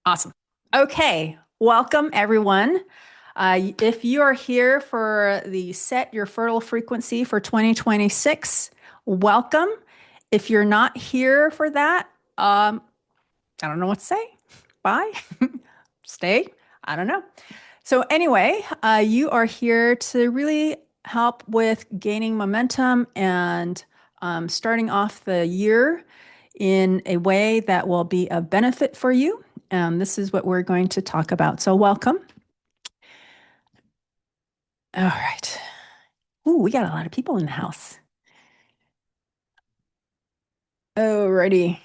Awesome. Okay, welcome everyone. If you are here for the Set Your Fertile Frequency for 2026, welcome. If you're not here for that, I don't know what to say. Bye. Stay. I don't know. So, anyway, you are here to really help with gaining momentum and starting off the year in a way that will be a benefit for you. And this is what we're going to talk about. So, welcome. All right. Ooh, we got a lot of people in the house. Alrighty.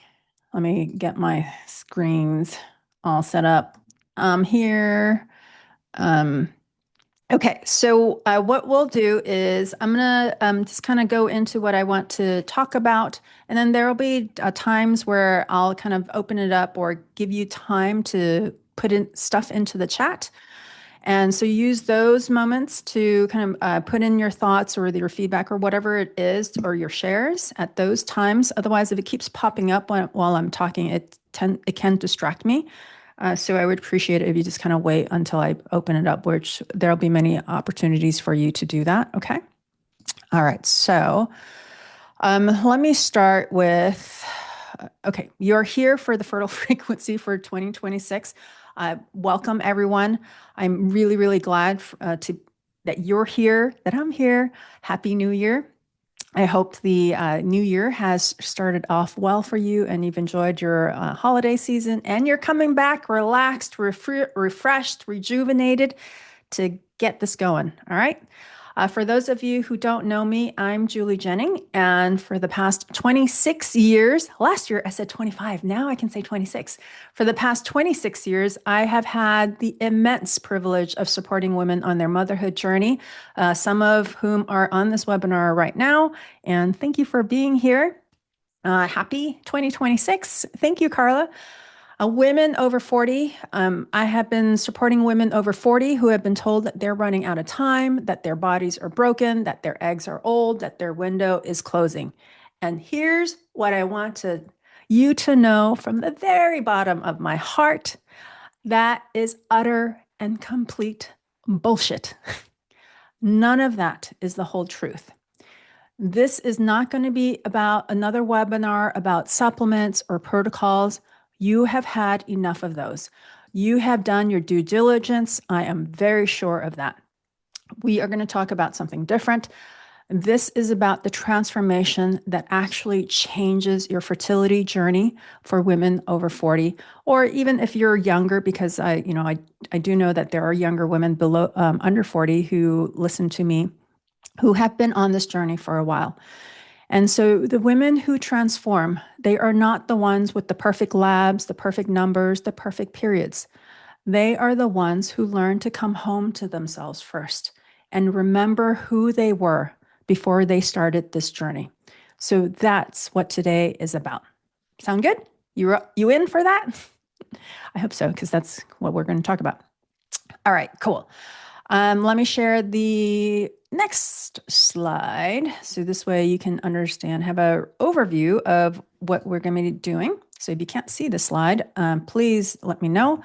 Let me get my screens all set up. I'm here. Um, okay, so what we'll do is I'm gonna just kind of go into what I want to talk about, and then there will be times where I'll kind of open it up or give you time to put in stuff into the chat. And so use those moments to kind of put in your thoughts or your feedback or whatever it is, or your shares at those times. Otherwise, if it keeps popping up while I'm talking, it can distract me. So I would appreciate it if you just kind of wait until I open it up, which there'll be many opportunities for you to do that. Okay. All right. So let me start with okay, you're here for the fertile frequency for 2026. Welcome, everyone. I'm really, really glad that you're here, that I'm here. Happy New Year. I hope the new year has started off well for you and you've enjoyed your holiday season and you're coming back relaxed, refreshed, rejuvenated to get this going. All right. For those of you who don't know me, I'm Julie Jennings. And for the past 26 years, last year I said 25, now I can say 26. For the past 26 years, I have had the immense privilege of supporting women on their motherhood journey, some of whom are on this webinar right now. And thank you for being here. Happy 2026. Thank you, Carla. Women over 40, I have been supporting women over 40 who have been told that they're running out of time, that their bodies are broken, that their eggs are old, that their window is closing. And here's what I want you to know from the very bottom of my heart. That is utter and complete bullshit. None of that is the whole truth. This is not going to be about another webinar about supplements or protocols. You have had enough of those. You have done your due diligence. I am very sure of that. We are going to talk about something different. This is about the transformation that actually changes your fertility journey for women over 40, or even if you're younger, because I do know that there are younger women below under 40 who listen to me who have been on this journey for a while. And so the women who transform, they are not the ones with the perfect labs, the perfect numbers, the perfect periods. They are the ones who learn to come home to themselves first and remember who they were before they started this journey. So that's what today is about. Sound good? You in for that? I hope so, because that's what we're going to talk about. All right, cool. Let me share the next slide. So this way you can understand, have an overview of what we're going to be doing. So if you can't see the slide, please let me know.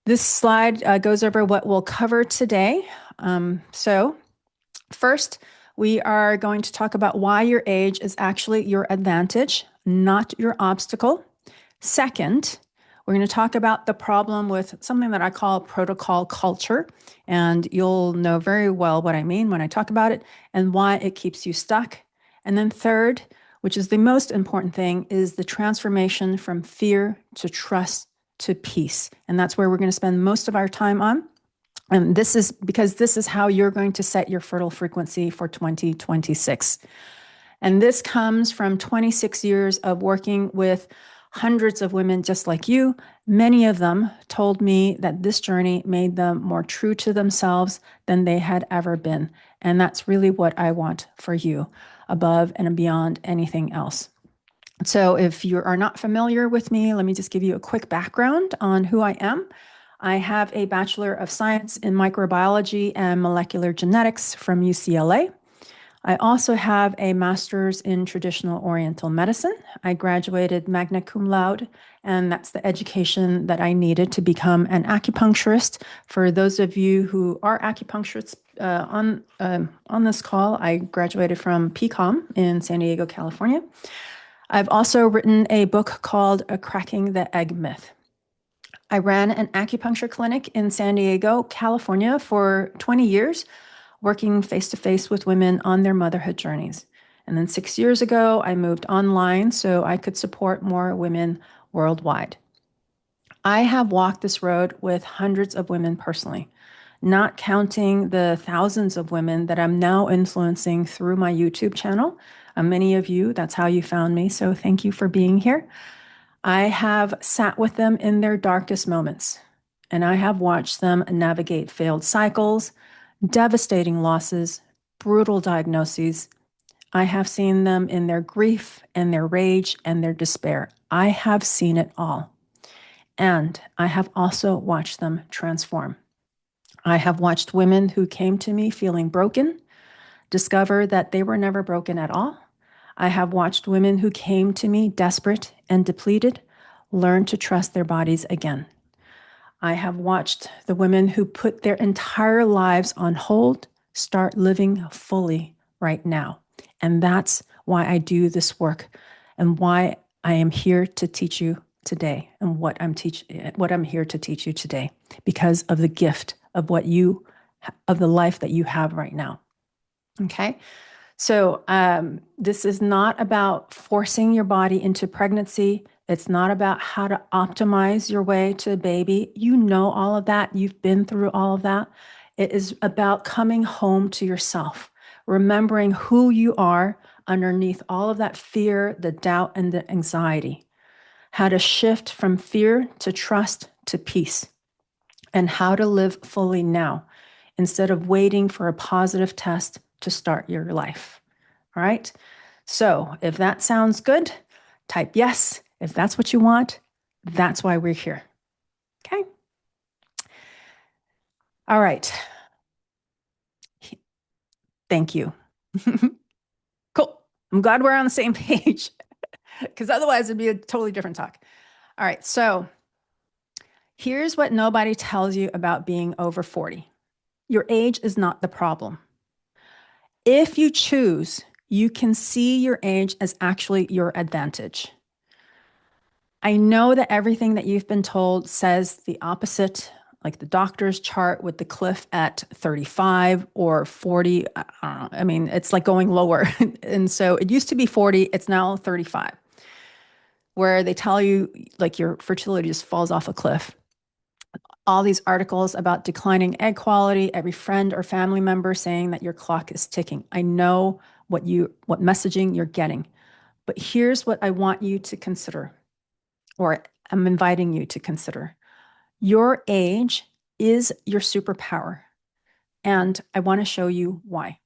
This slide goes over what we'll cover today. So first, we are going to talk about why your age is actually your advantage, not your obstacle. Second, we're going to talk about the problem with something that I call protocol culture, and you'll know very well what I mean when I talk about it and why it keeps you stuck. And then third, which is the most important thing, is the transformation from fear to trust to peace. And that's where we're going to spend most of our time on. And this is because this is how you're going to set your fertile frequency for 2026. And this comes from 26 years of working with hundreds of women just like you. Many of them told me that this journey made them more true to themselves than they had ever been. And that's really what I want for you, above and beyond anything else. So if you are not familiar with me, let me just give you a quick background on who I am. I have a Bachelor of Science in Microbiology and Molecular Genetics from UCLA. I also have a master's in traditional Oriental medicine. I graduated magna cum laude, and that's the education that I needed to become an acupuncturist. For those of you who are acupuncturists on this call, I graduated from PCOM in San Diego, California. I've also written a book called Cracking the Egg Myth. I ran an acupuncture clinic in San Diego, California for 20 years, working face to face with women on their motherhood journeys. And then 6 years ago, I moved online so I could support more women worldwide. I have walked this road with hundreds of women personally, not counting the thousands of women that I'm now influencing through my YouTube channel. Many of you, that's how you found me. So thank you for being here. I have sat with them in their darkest moments, and I have watched them navigate failed cycles, devastating losses, brutal diagnoses. I have seen them in their grief and their rage and their despair. I have seen it all. And I have also watched them transform. I have watched women who came to me feeling broken discover that they were never broken at all. I have watched women who came to me desperate and depleted learn to trust their bodies again. I have watched the women who put their entire lives on hold start living fully right now. And that's why I do this work and why I am here to teach you today and what I'm here to teach you today, because of the gift of of the life that you have right now. Okay. So this is not about forcing your body into pregnancy. It's not about how to optimize your way to a baby. You know all of that. You've been through all of that. It is about coming home to yourself, remembering who you are underneath all of that fear, the doubt, and the anxiety. How to shift from fear to trust to peace, and how to live fully now instead of waiting for a positive test to start your life. All right. So if that sounds good, type yes. If that's what you want, that's why we're here. Okay. All right. Thank you. Cool. I'm glad we're on the same page, because otherwise it'd be a totally different talk. All right. So here's what nobody tells you about being over 40. Your age is not the problem. If you choose, you can see your age as actually your advantage. I know that everything that you've been told says the opposite, like the doctor's chart with the cliff at 35 or 40. I don't know. I mean, it's like going lower. And so it used to be 40, it's now 35, where they tell you like your fertility just falls off a cliff. All these articles about declining egg quality, every friend or family member saying that your clock is ticking. I know what messaging you're getting. But here's what I want you to consider, or I'm inviting you to consider. Your age is your superpower, and I want to show you why.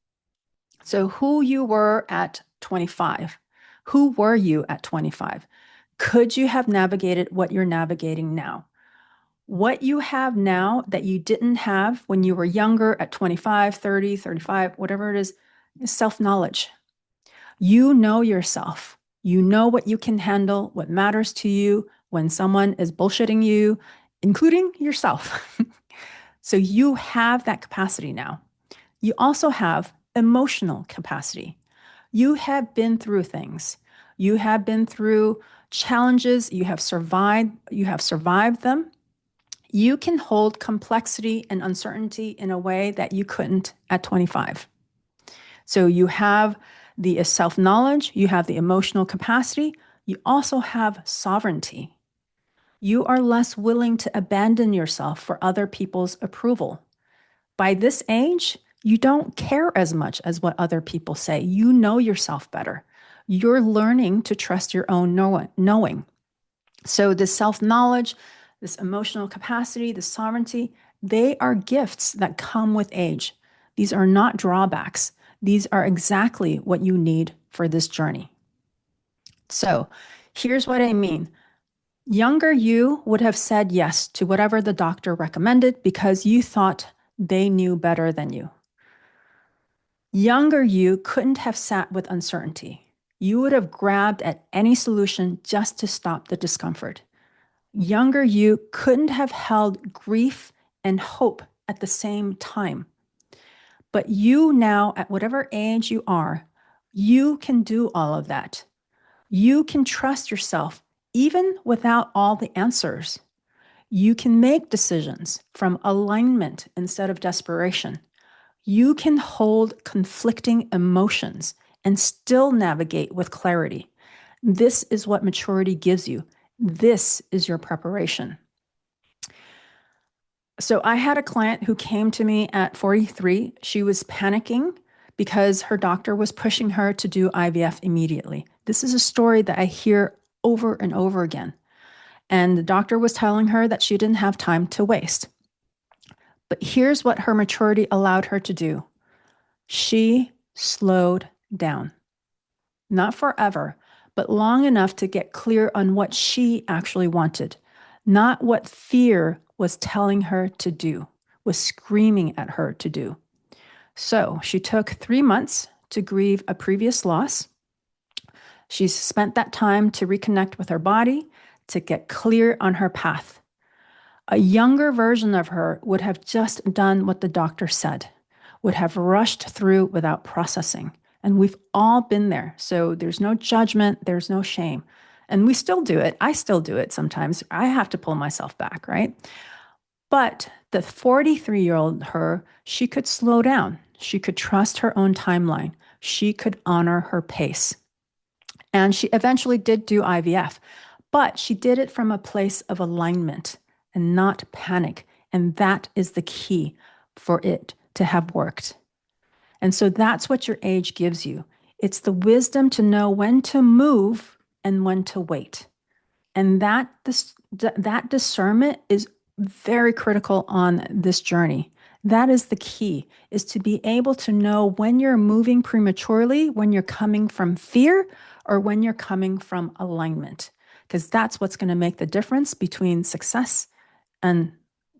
So who you were at 25, who were you at 25? Could you have navigated what you're navigating now? What you have now that you didn't have when you were younger at 25, 30, 35, whatever it is self-knowledge. You know yourself. You know what you can handle, what matters to you when someone is bullshitting you, including yourself. So you have that capacity now. You also have emotional capacity. You have been through things. You have been through challenges. You have survived them. You can hold complexity and uncertainty in a way that you couldn't at 25. So you have the self-knowledge, you have the emotional capacity, you also have sovereignty. You are less willing to abandon yourself for other people's approval. By this age, you don't care as much as what other people say. You know yourself better. You're learning to trust your own knowing. So this self-knowledge, this emotional capacity, this sovereignty, they are gifts that come with age. These are not drawbacks. These are exactly what you need for this journey. So here's what I mean. Younger you would have said yes to whatever the doctor recommended because you thought they knew better than you. Younger you couldn't have sat with uncertainty. You would have grabbed at any solution just to stop the discomfort. Younger you couldn't have held grief and hope at the same time. But you now, at whatever age you are, you can do all of that. You can trust yourself, even without all the answers. You can make decisions from alignment instead of desperation. You can hold conflicting emotions and still navigate with clarity. This is what maturity gives you. This is your preparation. So I had a client who came to me at 43. She was panicking because her doctor was pushing her to do IVF immediately. This is a story that I hear over and over again. And the doctor was telling her that she didn't have time to waste. But here's what her maturity allowed her to do. She slowed down. Not forever, but long enough to get clear on what she actually wanted, not what fear was telling her to do, was screaming at her to do. So she took 3 months to grieve a previous loss. She spent that time to reconnect with her body, to get clear on her path. A younger version of her would have just done what the doctor said, would have rushed through without processing. And we've all been there. So there's no judgment, there's no shame. And we still do it. I still do it sometimes. I have to pull myself back, right? But the 43-year-old her, she could slow down. She could trust her own timeline. She could honor her pace. And she eventually did do IVF, but she did it from a place of alignment and not panic. And that is the key for it to have worked. And so that's what your age gives you. It's the wisdom to know when to move and when to wait. And that discernment is very critical on this journey. That is the key, is to be able to know when you're moving prematurely, when you're coming from fear, or when you're coming from alignment, because that's what's going to make the difference between success and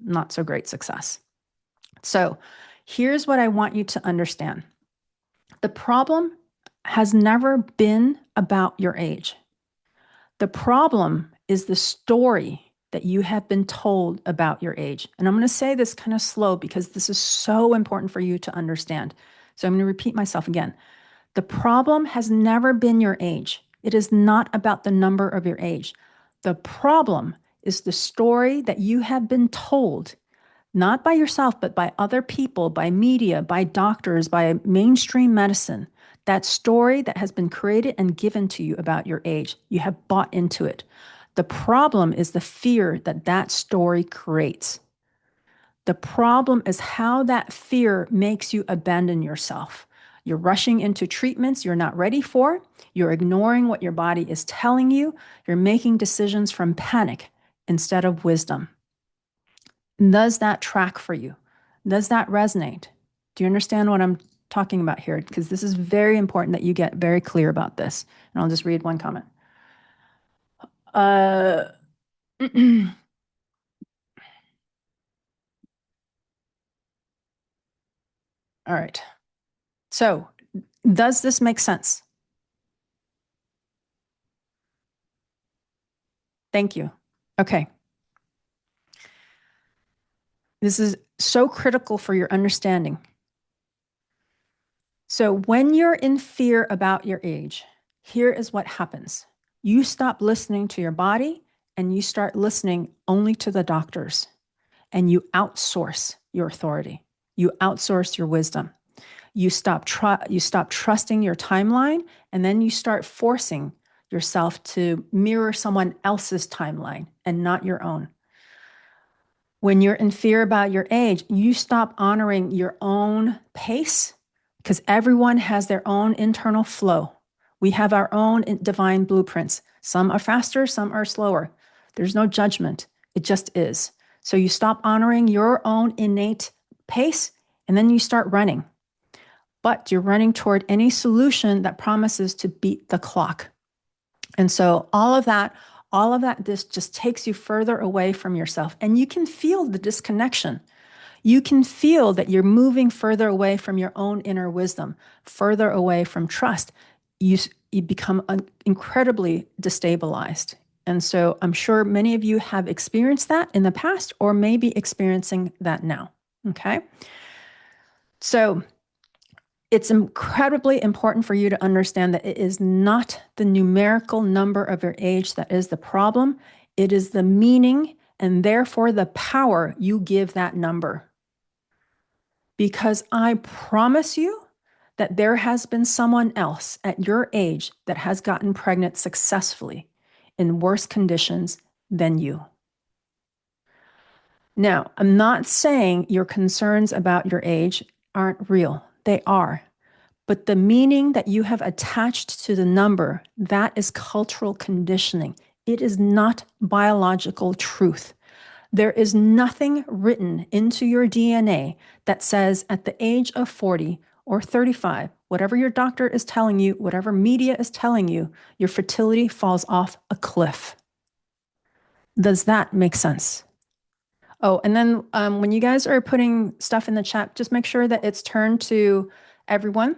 not so great success. So here's what I want you to understand. The problem has never been about your age. The problem is the story that you have been told about your age. And I'm going to say this kind of slow because this is so important for you to understand. So I'm going to repeat myself again. The problem has never been your age. It is not about the number of your age. The problem is the story that you have been told, not by yourself, but by other people, by media, by doctors, by mainstream medicine. That story that has been created and given to you about your age, you have bought into it. The problem is the fear that that story creates. The problem is how that fear makes you abandon yourself. You're rushing into treatments you're not ready for. You're ignoring what your body is telling you. You're making decisions from panic instead of wisdom. Does that track for you? Does that resonate? Do you understand what I'm talking about here? Because this is very important that you get very clear about this. And I'll just read one comment. All right. So, does this make sense? Thank you. Okay. This is so critical for your understanding. So, when you're in fear about your age, here is what happens. You stop listening to your body and you start listening only to the doctors, and you outsource your authority. You outsource your wisdom. You stop trusting your timeline, and then you start forcing yourself to mirror someone else's timeline and not your own. When you're in fear about your age, you stop honoring your own pace because everyone has their own internal flow. We have our own divine blueprints. Some are faster, some are slower. There's no judgment. It just is. So you stop honoring your own innate pace, and then you start running. But you're running toward any solution that promises to beat the clock. And so all of that, this just takes you further away from yourself. And you can feel the disconnection. You can feel that you're moving further away from your own inner wisdom, further away from trust. You become incredibly destabilized. And so I'm sure many of you have experienced that in the past or may be experiencing that now. Okay. So it's incredibly important for you to understand that it is not the numerical number of your age that is the problem. It is the meaning and therefore the power you give that number. Because I promise you that there has been someone else at your age that has gotten pregnant successfully in worse conditions than you. Now, I'm not saying your concerns about your age aren't real. They are. But the meaning that you have attached to the number, that is cultural conditioning. It is not biological truth. There is nothing written into your DNA that says at the age of 40 or 35, whatever your doctor is telling you, whatever media is telling you, your fertility falls off a cliff. Does that make sense? Oh, and then when you guys are putting stuff in the chat, just make sure that it's turned to everyone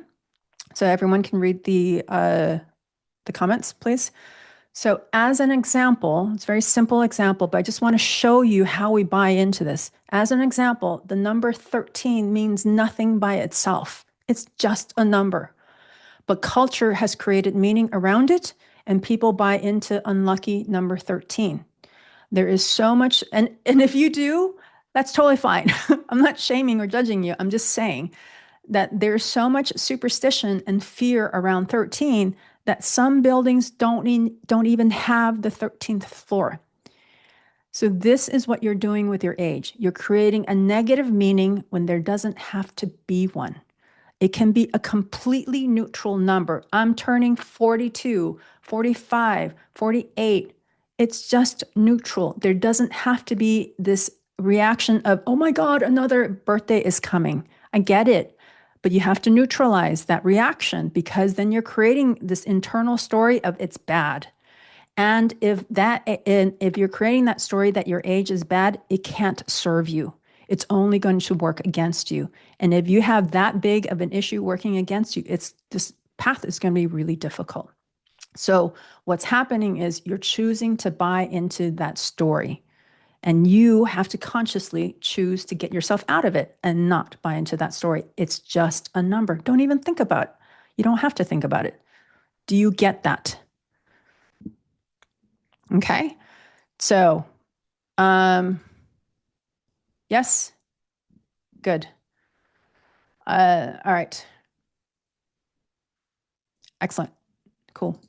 so everyone can read the comments, please. So as an example, it's a very simple example, but I just want to show you how we buy into this. As an example, the number 13 means nothing by itself. It's just a number. But culture has created meaning around it, and people buy into unlucky number 13. There is so much, and if you do, that's totally fine. I'm not shaming or judging you. I'm just saying that there's so much superstition and fear around 13 that some buildings don't even have the 13th floor. So this is what you're doing with your age. You're creating a negative meaning when there doesn't have to be one. It can be a completely neutral number. I'm turning 42, 45, 48. It's just neutral. There doesn't have to be this reaction of, oh my God, another birthday is coming. I get it. But you have to neutralize that reaction because then you're creating this internal story of it's bad. And if you're creating that story that your age is bad, it can't serve you. It's only going to work against you. And if you have that big of an issue working against you, this path is going to be really difficult. So what's happening is you're choosing to buy into that story. And you have to consciously choose to get yourself out of it and not buy into that story. It's just a number. Don't even think about it. You don't have to think about it. Do you get that? Okay. So, yes. Good. All right. Excellent. Cool.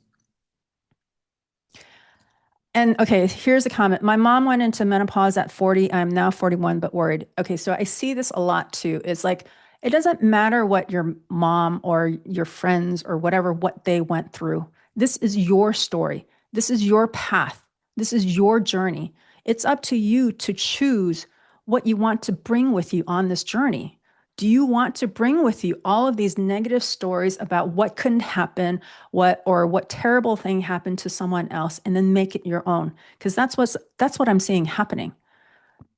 And okay, here's a comment. My mom went into menopause at 40. I'm now 41, but worried. Okay, so I see this a lot too. It's like, it doesn't matter what your mom or your friends or whatever, what they went through. This is your story. This is your path. This is your journey. It's up to you to choose what you want to bring with you on this journey. Do you want to bring with you all of these negative stories about what couldn't happen, what terrible thing happened to someone else, and then make it your own? Because that's what I'm seeing happening.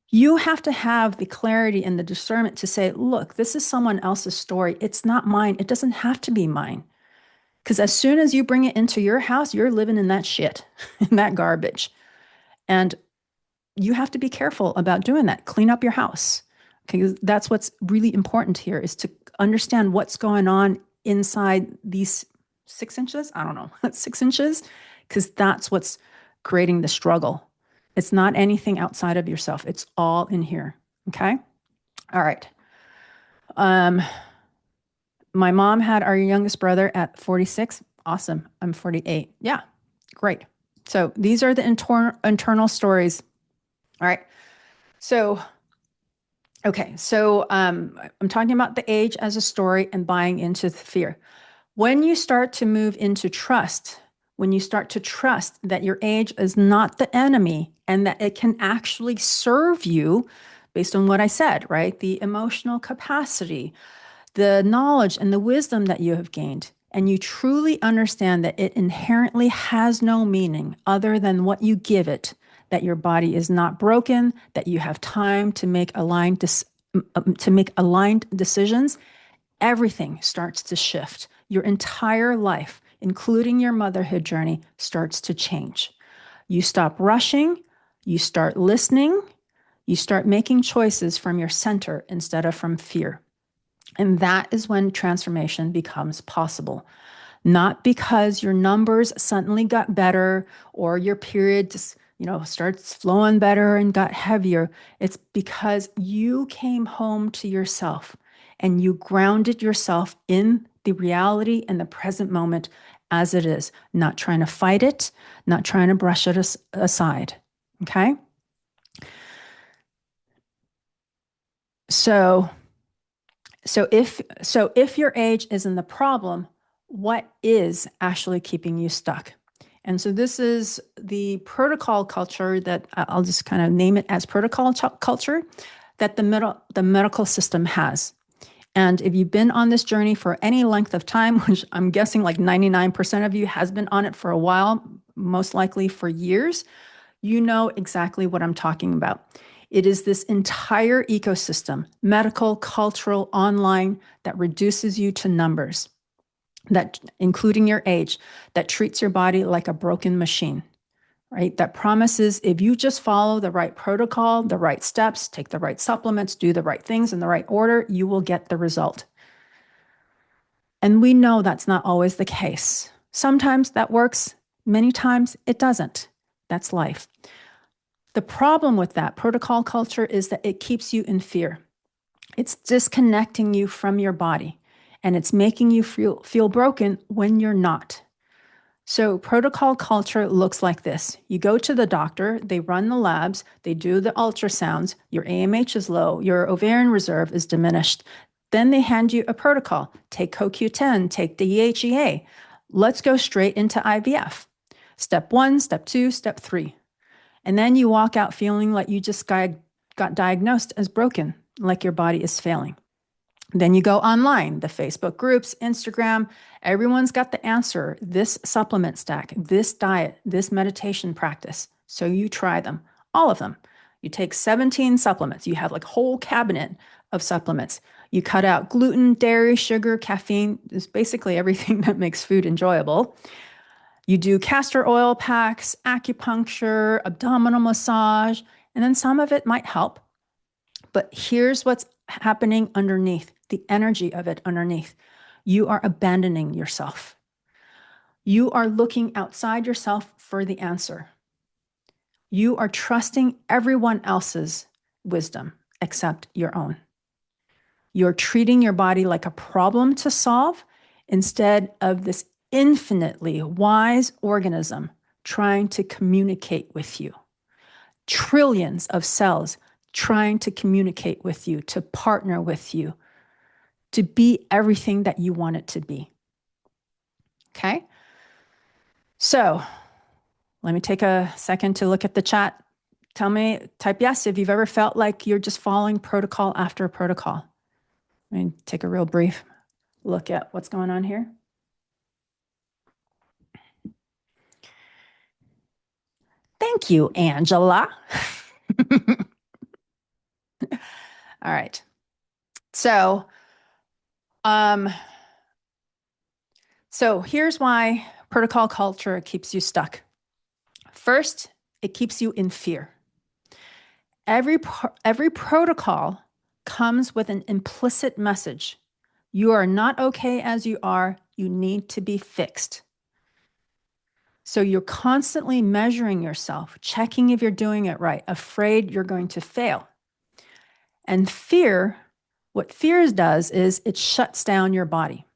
You have to have the clarity and the discernment to say, look, this is someone else's story. It's not mine. It doesn't have to be mine. Because as soon as you bring it into your house, you're living in that shit, in that garbage. And you have to be careful about doing that. Clean up your house. Okay, that's what's really important here is to understand what's going on inside these 6 inches. I don't know, 6 inches, because that's what's creating the struggle. It's not anything outside of yourself. It's all in here. Okay. All right. My mom had our youngest brother at 46. Awesome. I'm 48. Yeah. Great. So these are the internal stories. All right. So okay, so I'm talking about the age as a story and buying into the fear. When you start to move into trust, when you start to trust that your age is not the enemy and that it can actually serve you based on what I said, right? The emotional capacity, the knowledge and the wisdom that you have gained, and you truly understand that it inherently has no meaning other than what you give it, that your body is not broken, that you have time to make aligned to make aligned decisions, everything starts to shift. Your entire life, including your motherhood journey, starts to change. You stop rushing, you start listening, you start making choices from your center instead of from fear. And that is when transformation becomes possible. Not because your numbers suddenly got better or your period just, starts flowing better and got heavier. It's because you came home to yourself and you grounded yourself in the reality and the present moment as it is, not trying to fight it, not trying to brush it aside. Okay? So if your age isn't the problem, what is actually keeping you stuck? And so this is the protocol culture that I'll just kind of name it as protocol culture that the medical system has. And if you've been on this journey for any length of time, which I'm guessing like 99% of you has been on it for a while, most likely for years, you know exactly what I'm talking about. It is this entire ecosystem, medical, cultural, online, that reduces you to numbers, that including your age, that treats your body like a broken machine, right? That promises if you just follow the right protocol, the right steps, take the right supplements, do the right things in the right order, you will get the result. And we know that's not always the case. Sometimes that works, many times it doesn't. That's life. The problem with that protocol culture is that it keeps you in fear. It's disconnecting you from your body and it's making you feel broken when you're not. So, protocol culture looks like this. You go to the doctor, they run the labs, they do the ultrasounds, your AMH is low, your ovarian reserve is diminished. Then they hand you a protocol. Take CoQ10, take DHEA. Let's go straight into IVF. Step 1, step 2, step 3. And then you walk out feeling like you just got diagnosed as broken, like your body is failing. Then you go online, the Facebook groups, Instagram, everyone's got the answer. This supplement stack, this diet, this meditation practice. So you try them, all of them. You take 17 supplements. You have like a whole cabinet of supplements. You cut out gluten, dairy, sugar, caffeine. It's basically everything that makes food enjoyable. You do castor oil packs, acupuncture, abdominal massage, and then some of it might help. But here's what's happening underneath, the energy of it underneath. You are abandoning yourself. You are looking outside yourself for the answer. You are trusting everyone else's wisdom except your own. You're treating your body like a problem to solve instead of this infinitely wise organism trying to communicate with you. Trillions of cells trying to communicate with you, to partner with you, to be everything that you want it to be. Okay? So let me take a second to look at the chat. Tell me, type yes if you've ever felt like you're just following protocol after protocol. Let me take a real brief look at what's going on here. Thank you, Angela. All right. So, here's why protocol culture keeps you stuck. First, it keeps you in fear. Every protocol comes with an implicit message. You are not okay as you are. You need to be fixed. So you're constantly measuring yourself, checking if you're doing it right, afraid you're going to fail. And fear, what fear does is it shuts down your body.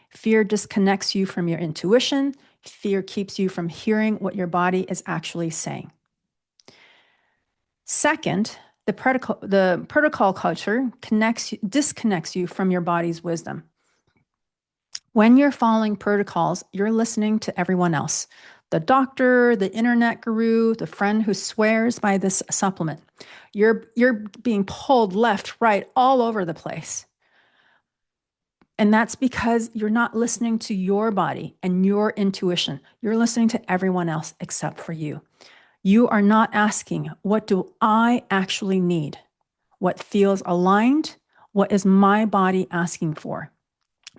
Fear disconnects you from your intuition. Fear keeps you from hearing what your body is actually saying. Second, the protocol culture disconnects you from your body's wisdom. When you're following protocols, you're listening to everyone else. The doctor, the internet guru, the friend who swears by this supplement. You're being pulled left, right, all over the place. And that's because you're not listening to your body and your intuition. You're listening to everyone else except for you. You are not asking, what do I actually need? what feels aligned, what is my body asking for,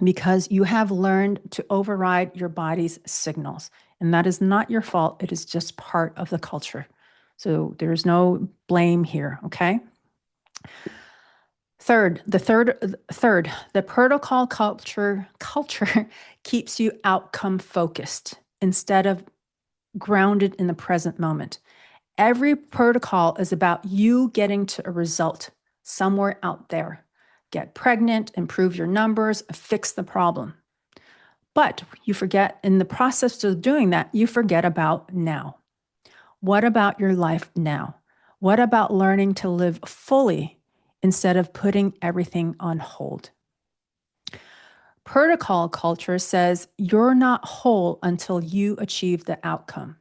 because you have learned to override your body's signals. And that is not your fault. It is just part of the culture. So there's no blame here, okay? The protocol culture keeps you outcome focused instead of grounded in the present moment. Every protocol is about you getting to a result somewhere out there. Get pregnant, improve your numbers, fix the problem. But you forget, in the process of doing that, you forget about now. What about your life now? What about learning to live fully instead of putting everything on hold? Protocol culture says you're not whole until you achieve the outcome.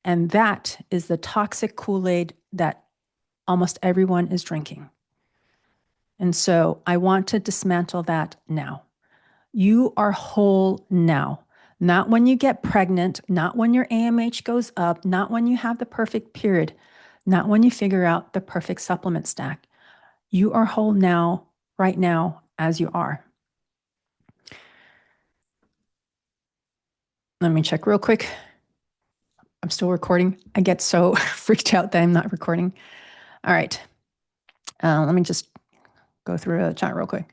And that is the toxic Kool-Aid that almost everyone is drinking. And so I want to dismantle that now. You are whole now, not when you get pregnant, not when your AMH goes up, not when you have the perfect period, not when you figure out the perfect supplement stack. You are whole now, right now, as you are. Let me check real quick. I'm still recording. I get so freaked out that I'm not recording. All right. Let me just go through the chat real quick.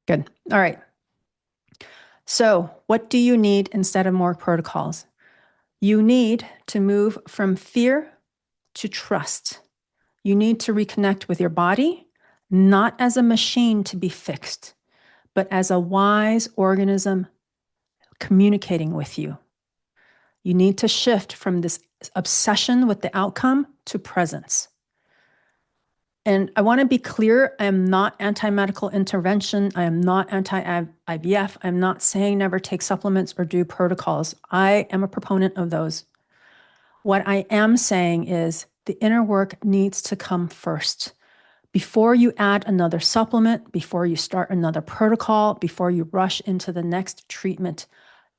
Good. All right. So, what do you need instead of more protocols? You need to move from fear to trust. You need to reconnect with your body, not as a machine to be fixed, but as a wise organism communicating with you. You need to shift from this obsession with the outcome to presence. And I want to be clear, I am not anti-medical intervention. I am not anti-IVF. I'm not saying never take supplements or do protocols. I am a proponent of those. What I am saying is the inner work needs to come first. Before you add another supplement, before you start another protocol, before you rush into the next treatment,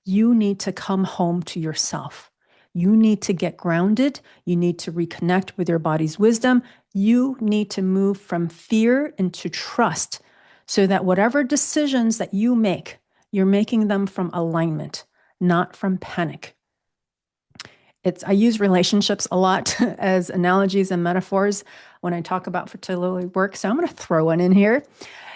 you need to come home to yourself. You need to get grounded. You need to reconnect with your body's wisdom. You need to move from fear into trust so that whatever decisions that you make, you're making them from alignment, not from panic. I use relationships a lot as analogies and metaphors when I talk about fertility work. So I'm going to throw one in here.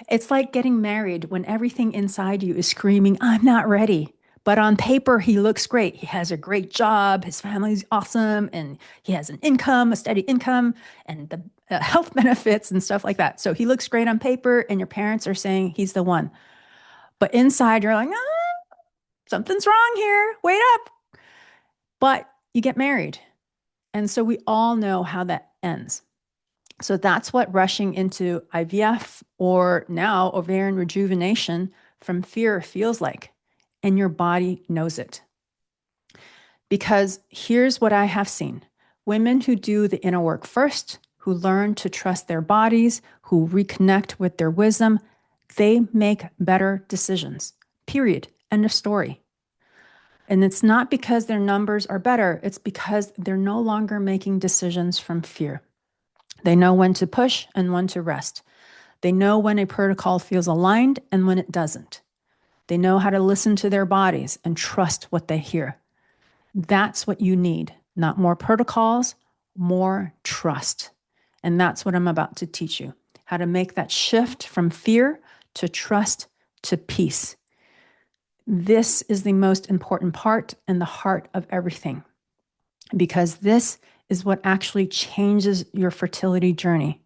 It's like getting married when everything inside you is screaming, I'm not ready. But on paper, he looks great. He has a great job. His family's awesome. And he has an income, a steady income, and the health benefits and stuff like that. So he looks great on paper, and your parents are saying he's the one. But inside, you're like, something's wrong here. Wait up. But you get married. And so we all know how that ends. So that's what rushing into IVF or now ovarian rejuvenation from fear feels like. And your body knows it. Because here's what I have seen. Women who do the inner work first, who learn to trust their bodies, who reconnect with their wisdom, they make better decisions. Period. End of story. And it's not because their numbers are better. It's because they're no longer making decisions from fear. They know when to push and when to rest. They know when a protocol feels aligned and when it doesn't. They know how to listen to their bodies and trust what they hear. That's what you need, not more protocols, more trust. And that's what I'm about to teach you, how to make that shift from fear to trust to peace. This is the most important part and the heart of everything, because this is what actually changes your fertility journey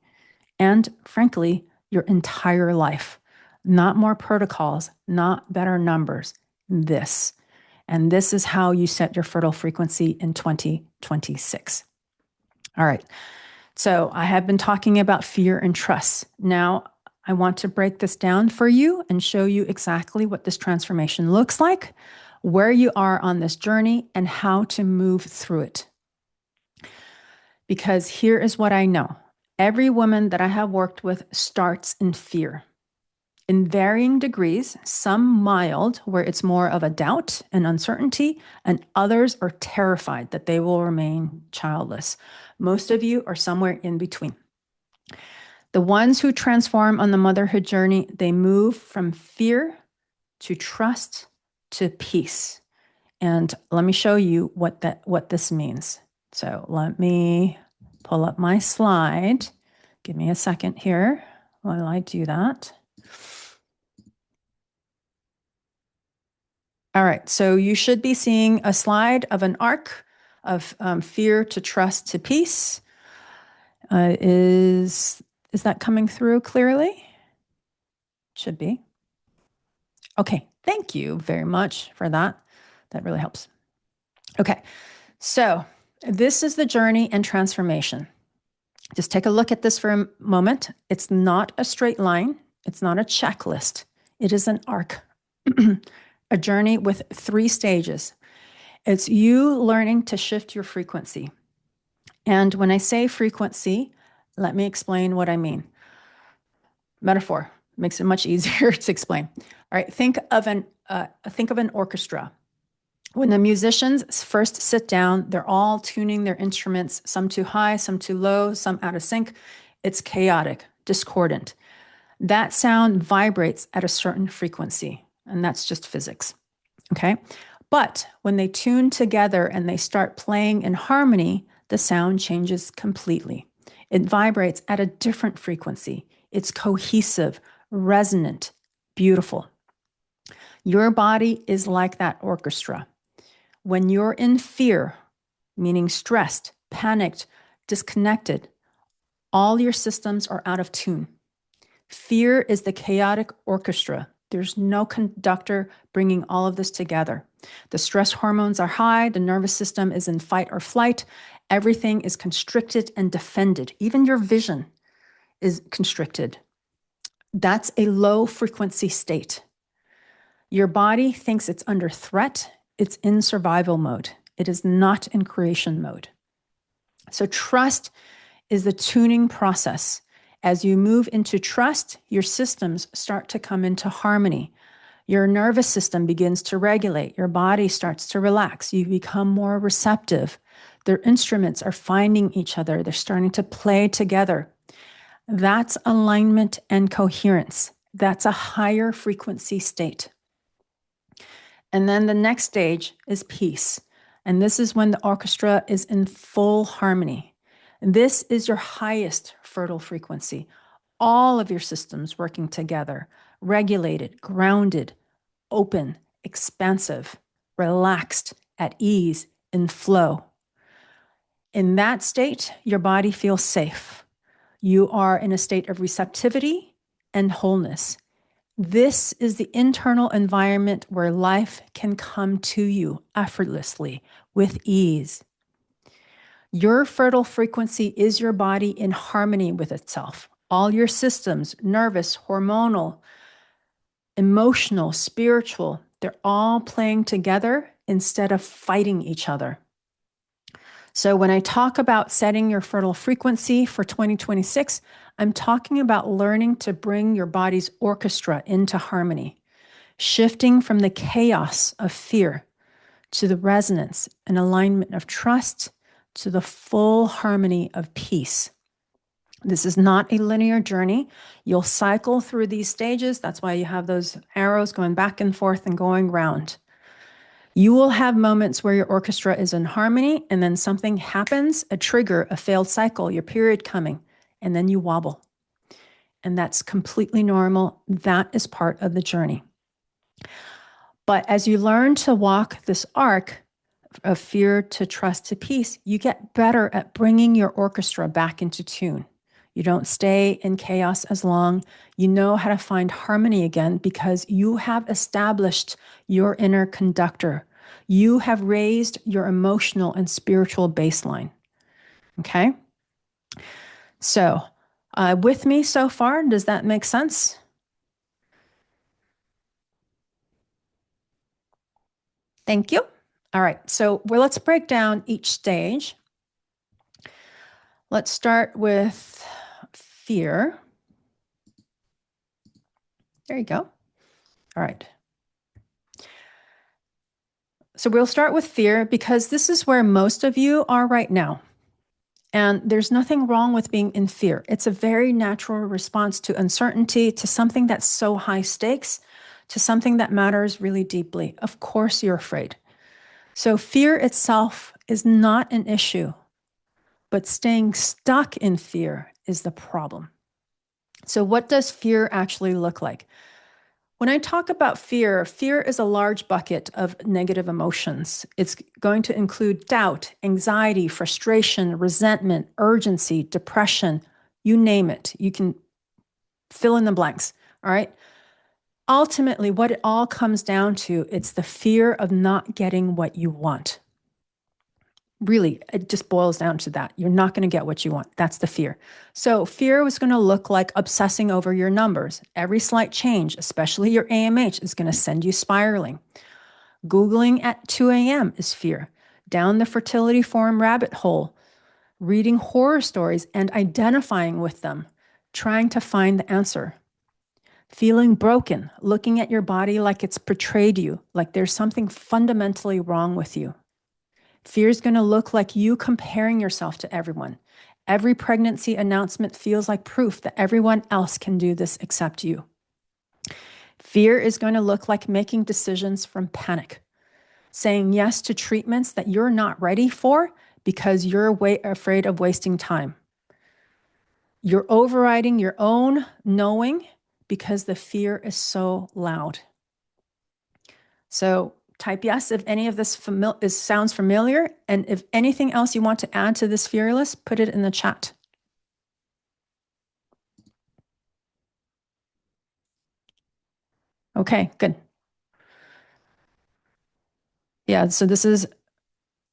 and, frankly, your entire life. Not more protocols, not better numbers, this. And this is how you set your fertile frequency in 2026. All right. So I have been talking about fear and trust. Now, I want to break this down for you and show you exactly what this transformation looks like, where you are on this journey, and how to move through it. Because here is what I know. Every woman that I have worked with starts in fear. in varying degrees, some mild, where it's more of a doubt and uncertainty, and others are terrified that they will remain childless. Most of you are somewhere in between. The ones who transform on the motherhood journey, they move from fear to trust to peace. And let me show you what this means. So let me pull up my slide. Give me a second here while I do that. All right, so you should be seeing a slide of an arc of fear to trust to peace. Is that coming through clearly? Should be. Okay, thank you very much for that. That really helps. Okay, so this is the journey and transformation. Just take a look at this for a moment. It's not a straight line. It's not a checklist. It is an arc, a journey with 3 stages. It's you learning to shift your frequency. And when I say frequency, let me explain what I mean. Metaphor makes it much easier to explain. All right, think of an orchestra. When the musicians first sit down, they're all tuning their instruments, some too high, some too low, some out of sync. It's chaotic, discordant. That sound vibrates at a certain frequency, and that's just physics. Okay? But when they tune together and they start playing in harmony, the sound changes completely. It vibrates at a different frequency. It's cohesive, resonant, beautiful. Your body is like that orchestra. When you're in fear, meaning stressed, panicked, disconnected, all your systems are out of tune. Fear is the chaotic orchestra. There's no conductor bringing all of this together. The stress hormones are high. The nervous system is in fight or flight. Everything is constricted and defended. Even your vision is constricted. That's a low frequency state. Your body thinks it's under threat. It's in survival mode. It is not in creation mode. So trust is the tuning process. As you move into trust, your systems start to come into harmony. Your nervous system begins to regulate. Your body starts to relax. You become more receptive. Their instruments are finding each other. They're starting to play together. That's alignment and coherence. That's a higher frequency state. And then the next stage is peace. And this is when the orchestra is in full harmony. This is your highest fertile frequency. All of your systems working together, regulated, grounded, open, expansive, relaxed, at ease, in flow. In that state, your body feels safe. You are in a state of receptivity and wholeness. This is the internal environment where life can come to you effortlessly, with ease. Your fertile frequency is your body in harmony with itself. All your systems, nervous, hormonal, emotional, spiritual, they're all playing together instead of fighting each other. So when I talk about setting your fertile frequency for 2026, I'm talking about learning to bring your body's orchestra into harmony, shifting from the chaos of fear to the resonance and alignment of trust to the full harmony of peace. This is not a linear journey. You'll cycle through these stages. That's why you have those arrows going back and forth and going round. You will have moments where your orchestra is in harmony, and then something happens, a trigger, a failed cycle, your period coming, and then you wobble. And that's completely normal. That is part of the journey. But as you learn to walk this arc of fear to trust to peace, you get better at bringing your orchestra back into tune. You don't stay in chaos as long. You know how to find harmony again because you have established your inner conductor. You have raised your emotional and spiritual baseline. Okay? So, with me so far, does that make sense? Thank you. All right, so let's break down each stage. Let's start with fear. There you go. All right. So we'll start with fear because this is where most of you are right now. And there's nothing wrong with being in fear. It's a very natural response to uncertainty, to something that's so high stakes, to something that matters really deeply. Of course, you're afraid. So fear itself is not an issue, but staying stuck in fear is the problem. So what does fear actually look like? When I talk about fear, fear is a large bucket of negative emotions. It's going to include doubt, anxiety, frustration, resentment, urgency, depression, you name it. You can fill in the blanks, all right? Ultimately, what it all comes down to, it's the fear of not getting what you want. Really, it just boils down to that. You're not going to get what you want. That's the fear. So fear was going to look like obsessing over your numbers. Every slight change, especially your AMH, is going to send you spiraling. Googling at 2 a.m. is fear. Down the fertility forum rabbit hole, reading horror stories and identifying with them, trying to find the answer. Feeling broken, looking at your body like it's betrayed you, like there's something fundamentally wrong with you. Fear is going to look like you comparing yourself to everyone. Every pregnancy announcement feels like proof that everyone else can do this except you. Fear is going to look like making decisions from panic, saying yes to treatments that you're not ready for because you're afraid of wasting time. You're overriding your own knowing because the fear is so loud. So type yes if any of this sounds familiar. And if anything else you want to add to this fear list, put it in the chat. Okay, good. Yeah, so this is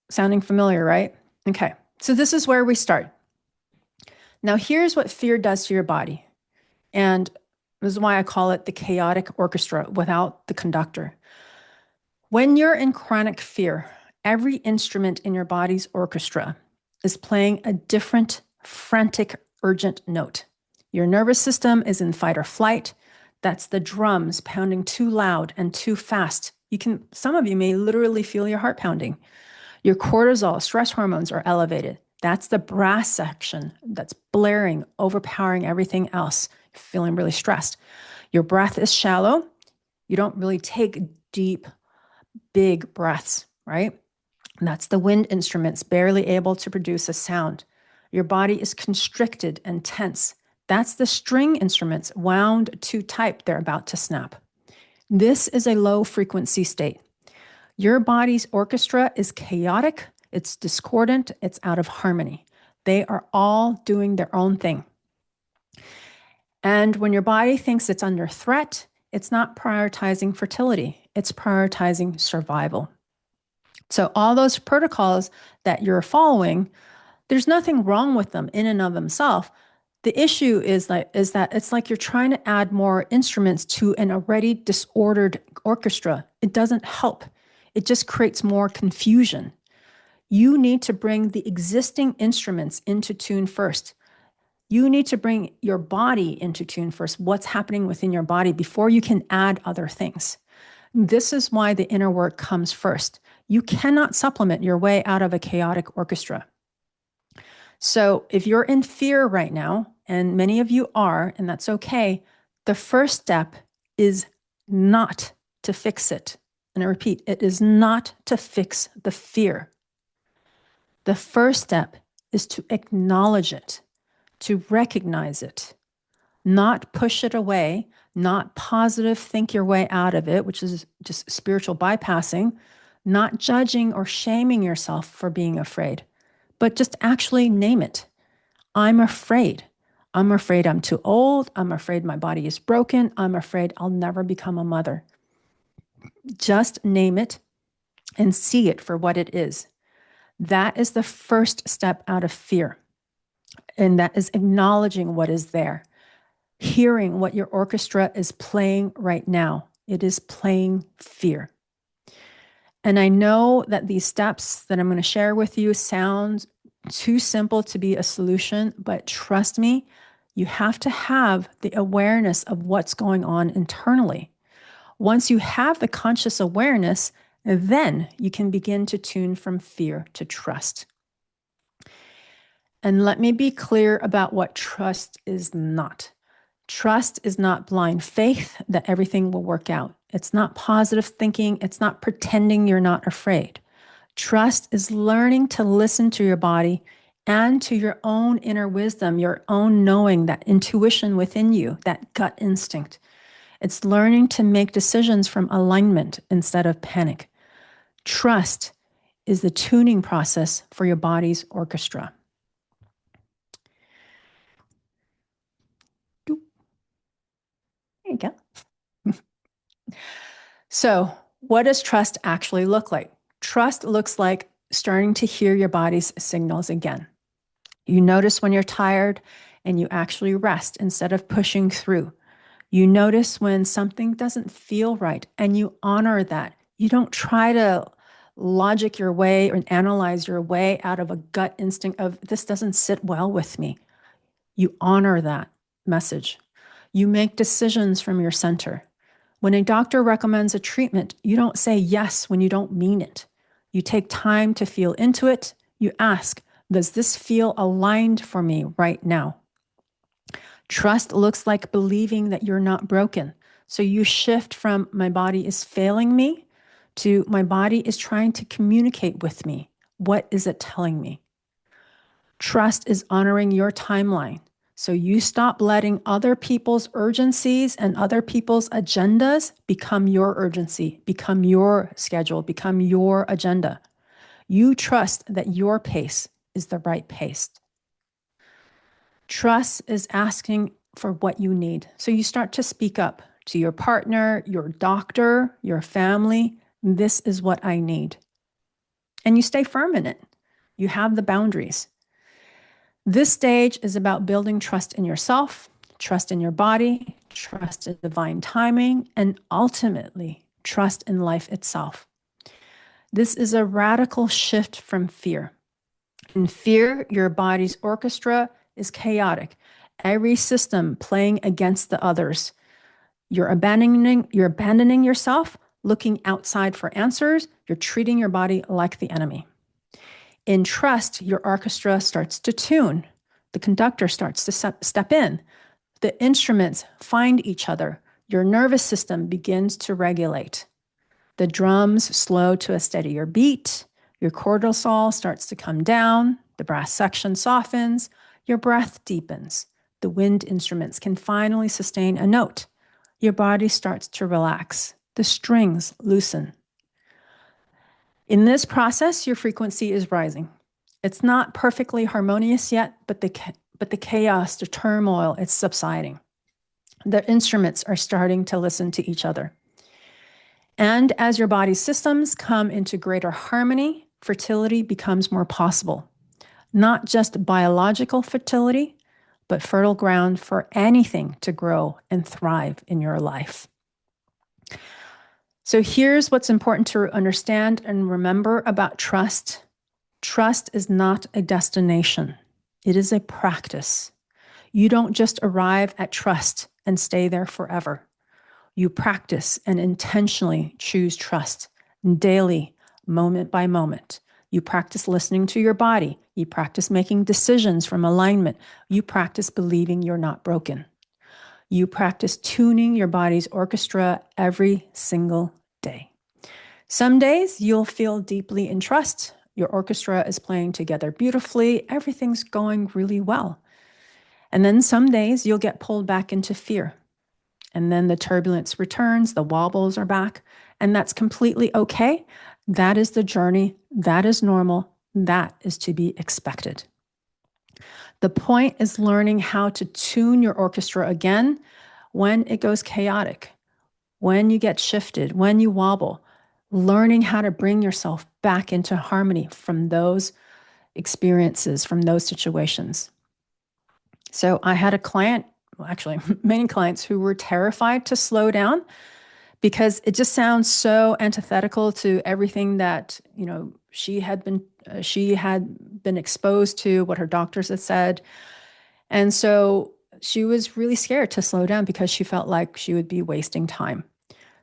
sounding familiar, right? Okay, so this is where we start. Now, here's what fear does to your body. And this is why I call it the chaotic orchestra without the conductor. When you're in chronic fear, every instrument in your body's orchestra is playing a different, frantic, urgent note. Your nervous system is in fight or flight. That's the drums pounding too loud and too fast. Some of you may literally feel your heart pounding. Your cortisol, stress hormones are elevated. That's the brass section that's blaring, overpowering everything else. You're feeling really stressed. Your breath is shallow. You don't really take deep, big breaths, right? And that's the wind instruments barely able to produce a sound. Your body is constricted and tense. That's the string instruments wound too tight, they're about to snap. This is a low frequency state. Your body's orchestra is chaotic, it's discordant, it's out of harmony. They are all doing their own thing. And when your body thinks it's under threat, it's not prioritizing fertility, it's prioritizing survival. So all those protocols that you're following, there's nothing wrong with them in and of themselves. The issue is that it's like you're trying to add more instruments to an already disordered orchestra. It doesn't help. It just creates more confusion. You need to bring the existing instruments into tune first. You need to bring your body into tune first, what's happening within your body before you can add other things. This is why the inner work comes first. You cannot supplement your way out of a chaotic orchestra. So if you're in fear right now, and many of you are, and that's okay, the first step is not to fix it. And I repeat, it is not to fix the fear. The first step is to acknowledge it, to recognize it, not push it away, not positive think your way out of it, which is just spiritual bypassing, not judging or shaming yourself for being afraid, but just actually name it. I'm afraid. I'm afraid I'm too old. I'm afraid my body is broken. I'm afraid I'll never become a mother. Just name it and see it for what it is. That is the first step out of fear. And that is acknowledging what is there. Hearing what your orchestra is playing right now. It is playing fear. And I know that these steps that I'm going to share with you sound too simple to be a solution, but trust me, You have to have the awareness of what's going on internally. Once you have the conscious awareness, then you can begin to tune from fear to trust. And let me be clear about what trust is not. Trust is not blind faith that everything will work out. It's not positive thinking. It's not pretending you're not afraid. Trust is learning to listen to your body and to your own inner wisdom, your own knowing, that intuition within you, that gut instinct. It's learning to make decisions from alignment instead of panic. Trust is the tuning process for your body's orchestra. There you go. So, what does trust actually look like? Trust looks like starting to hear your body's signals again. You notice when you're tired and you actually rest instead of pushing through. You notice when something doesn't feel right and you honor that. You don't try to logic your way or analyze your way out of a gut instinct of this doesn't sit well with me. You honor that message. You make decisions from your center. When a doctor recommends a treatment, you don't say yes when you don't mean it. You take time to feel into it. You ask, does this feel aligned for me right now? Trust looks like believing that you're not broken. So you shift from my body is failing me to my body is trying to communicate with me. What is it telling me? Trust is honoring your timeline. So you stop letting other people's urgencies and other people's agendas become your urgency, become your schedule, become your agenda. You trust that your pace is the right pace. Trust is asking for what you need. So you start to speak up to your partner, your doctor, your family. This is what I need. And you stay firm in it. You have the boundaries. This stage is about building trust in yourself, trust in your body, trust in divine timing, and ultimately, trust in life itself. This is a radical shift from fear. In fear, your body's orchestra is chaotic. Every system playing against the others. You're abandoning yourself, looking outside for answers. You're treating your body like the enemy. In trust, your orchestra starts to tune. The conductor starts to step in. The instruments find each other. Your nervous system begins to regulate. The drums slow to a steadier beat. Your cortisol starts to come down. The brass section softens. Your breath deepens. The wind instruments can finally sustain a note. Your body starts to relax. The strings loosen. In this process, your frequency is rising. It's not perfectly harmonious yet, but the chaos, the turmoil, it's subsiding. The instruments are starting to listen to each other. And as your body's systems come into greater harmony, fertility becomes more possible. Not just biological fertility, but fertile ground for anything to grow and thrive in your life. So here's what's important to understand and remember about trust. Trust is not a destination. It is a practice. You don't just arrive at trust and stay there forever. You practice and intentionally choose trust daily, moment by moment. You practice listening to your body. You practice making decisions from alignment. You practice believing you're not broken. You practice tuning your body's orchestra every single day. Some days you'll feel deeply in trust. Your orchestra is playing together beautifully. Everything's going really well. And then some days you'll get pulled back into fear. And then the turbulence returns, the wobbles are back, and that's completely okay. That is the journey. That is normal. That is to be expected. The point is learning how to tune your orchestra again when it goes chaotic, when you get shifted, when you wobble, learning how to bring yourself back into harmony from those experiences, from those situations. So I had a client, well, actually many clients who were terrified to slow down because it just sounds so antithetical to everything that, she had been exposed to, what her doctors had said. And so she was really scared to slow down because she felt like she would be wasting time.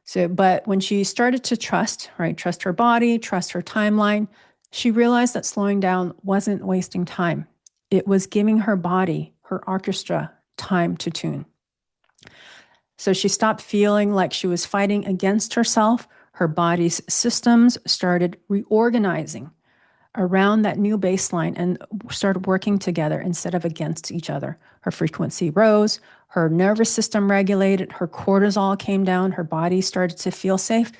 So, but when she started to trust, right, trust her body, trust her timeline, she realized that slowing down wasn't wasting time. It was giving her body, her orchestra, time to tune. So she stopped feeling like she was fighting against herself. Her body's systems started reorganizing around that new baseline and started working together instead of against each other. Her frequency rose, her nervous system regulated, her cortisol came down, her body started to feel safe.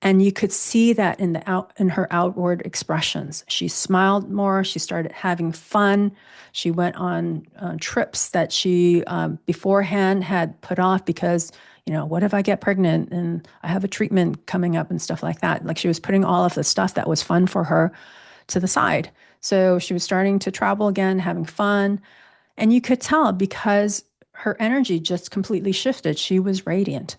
And you could see that in her outward expressions. She smiled more. She started having fun. She went on trips that she beforehand had put off because, what if I get pregnant and I have a treatment coming up and stuff like that. Like she was putting all of the stuff that was fun for her to the side. So she was starting to travel again, having fun. And you could tell because her energy just completely shifted. She was radiant.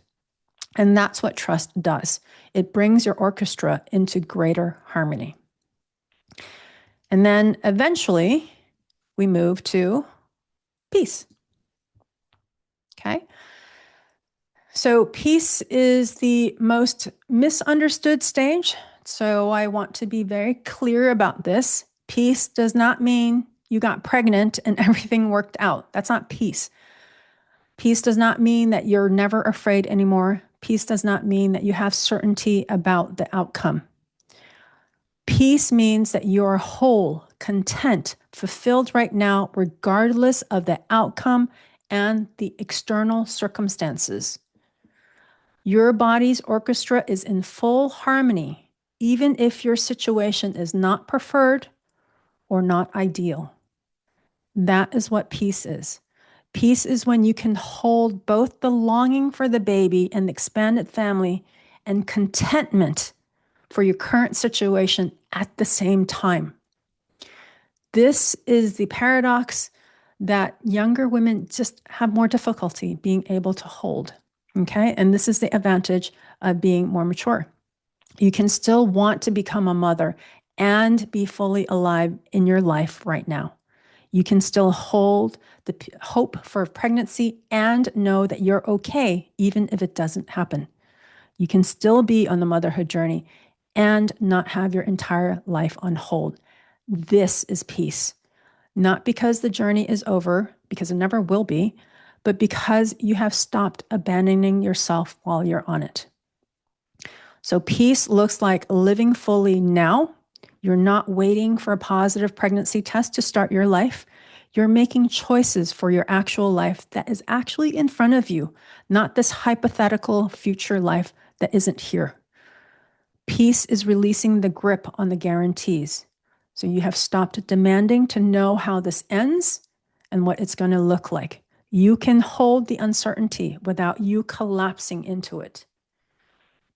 And that's what trust does. It brings your orchestra into greater harmony. And then eventually we move to peace. Okay. So peace is the most misunderstood stage. So I want to be very clear about this. Peace does not mean you got pregnant and everything worked out. That's not peace. Peace does not mean that you're never afraid anymore. Peace does not mean that you have certainty about the outcome. Peace means that you're whole, content, fulfilled right now, regardless of the outcome and the external circumstances. Your body's orchestra is in full harmony, even if your situation is not preferred or not ideal. That is what peace is. Peace is when you can hold both the longing for the baby and the expanded family and contentment for your current situation at the same time. This is the paradox that younger women just have more difficulty being able to hold. Okay. And this is the advantage of being more mature. You can still want to become a mother and be fully alive in your life right now. You can still hold the hope for pregnancy and know that you're okay, even if it doesn't happen. You can still be on the motherhood journey and not have your entire life on hold. This is peace. Not because the journey is over, because it never will be, but because you have stopped abandoning yourself while you're on it. So peace looks like living fully now. You're not waiting for a positive pregnancy test to start your life. You're making choices for your actual life that is actually in front of you, not this hypothetical future life that isn't here. Peace is releasing the grip on the guarantees. So you have stopped demanding to know how this ends and what it's going to look like. You can hold the uncertainty without you collapsing into it.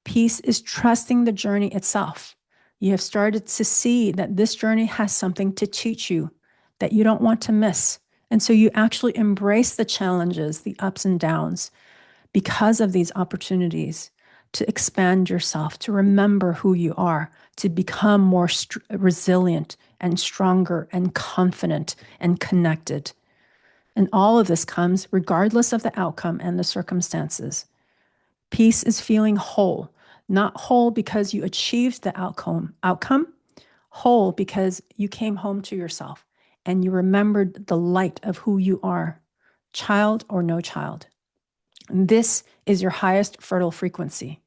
Peace is trusting the journey itself. You have started to see that this journey has something to teach you that you don't want to miss. And so you actually embrace the challenges, the ups and downs, because of these opportunities to expand yourself, to remember who you are, to become more resilient and stronger and confident and connected. And all of this comes regardless of the outcome and the circumstances. Peace is feeling whole, not whole because you achieved the outcome, whole because you came home to yourself and you remembered the light of who you are, child or no child. And this is your highest fertile frequency,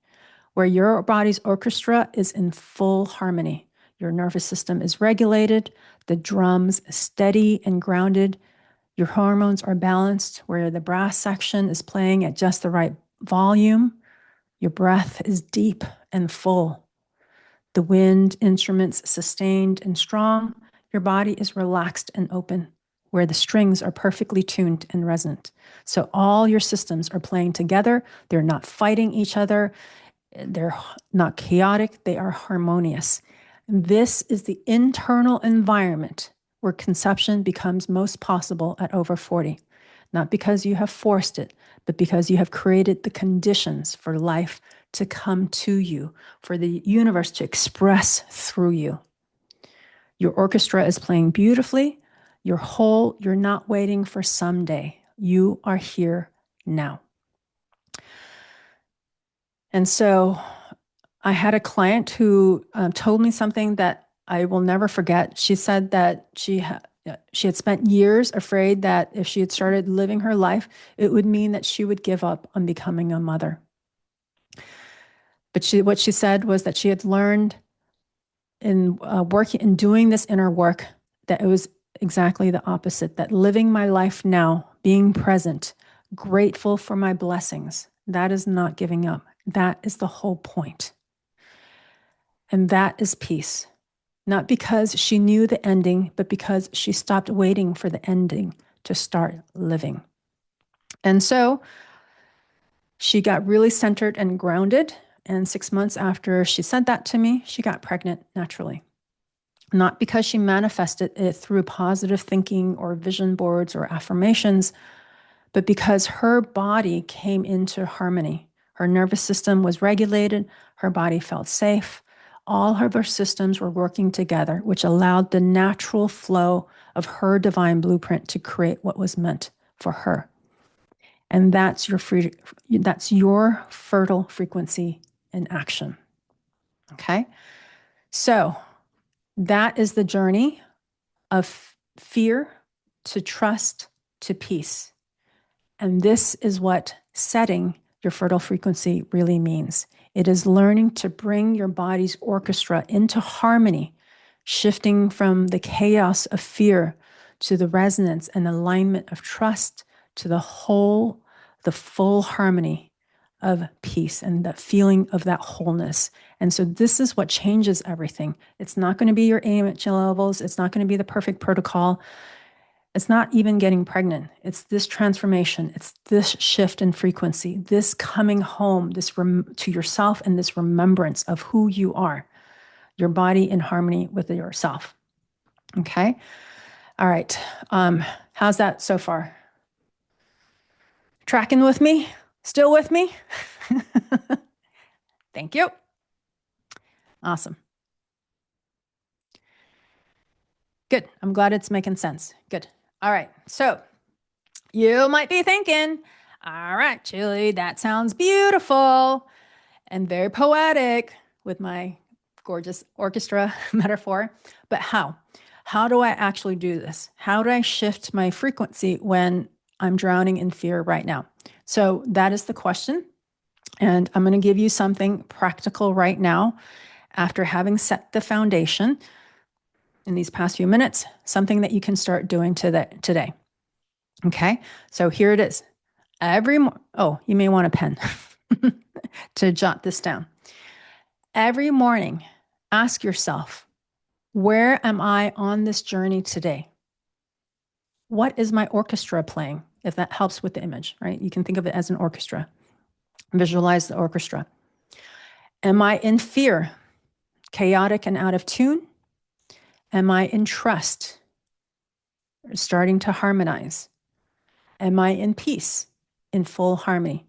where your body's orchestra is in full harmony. Your nervous system is regulated, the drums steady and grounded, your hormones are balanced, where the brass section is playing at just the right volume. Your breath is deep and full. The wind instruments sustained and strong. Your body is relaxed and open, where the strings are perfectly tuned and resonant. So all your systems are playing together. They're not fighting each other. They're not chaotic. They are harmonious. This is the internal environment where conception becomes most possible at over 40. Not because you have forced it, but because you have created the conditions for life to come to you, for the universe to express through you. Your orchestra is playing beautifully. You're whole. You're not waiting for someday. You are here now. And so I had a client who told me something that I will never forget. She said that she had spent years afraid that if she had started living her life, it would mean that she would give up on becoming a mother. But what she said was that she had learned in working and doing this inner work that it was exactly the opposite, that living my life now, being present, grateful for my blessings, that is not giving up. That is the whole point. And that is peace. Not because she knew the ending, but because she stopped waiting for the ending to start living. And so she got really centered and grounded. And 6 months after she said that to me, she got pregnant naturally. Not because she manifested it through positive thinking or vision boards or affirmations, but because her body came into harmony. Her nervous system was regulated, her body felt safe. All of her systems were working together, which allowed the natural flow of her divine blueprint to create what was meant for her. And that's your fertile frequency in action. Okay? So that is the journey of fear to trust to peace. And this is what setting your fertile frequency really means. It is learning to bring your body's orchestra into harmony, shifting from the chaos of fear to the resonance and alignment of trust to the full harmony of peace and the feeling of that wholeness. And so this is what changes everything. It's not going to be your AMH levels. It's not going to be the perfect protocol. It's not even getting pregnant. It's this transformation. It's this shift in frequency, this coming home, to yourself, and this remembrance of who you are, your body in harmony with yourself. Okay. All right. How's that so far? Tracking with me? Still with me? Thank you. Awesome. Good. I'm glad it's making sense. Good. All right. So you might be thinking, all right, Julie, that sounds beautiful and very poetic with my gorgeous orchestra metaphor. But how? How do I actually do this? How do I shift my frequency when I'm drowning in fear right now? So that is the question. And I'm going to give you something practical right now after having set the foundation in these past few minutes, something that you can start doing today. Okay, so here it is. You may want a pen to jot this down. Every morning, ask yourself, where am I on this journey today? What is my orchestra playing? If that helps with the image, right? You can think of it as an orchestra. Visualize the orchestra. Am I in fear, chaotic and out of tune? Am I in trust, starting to harmonize? Am I in peace, in full harmony?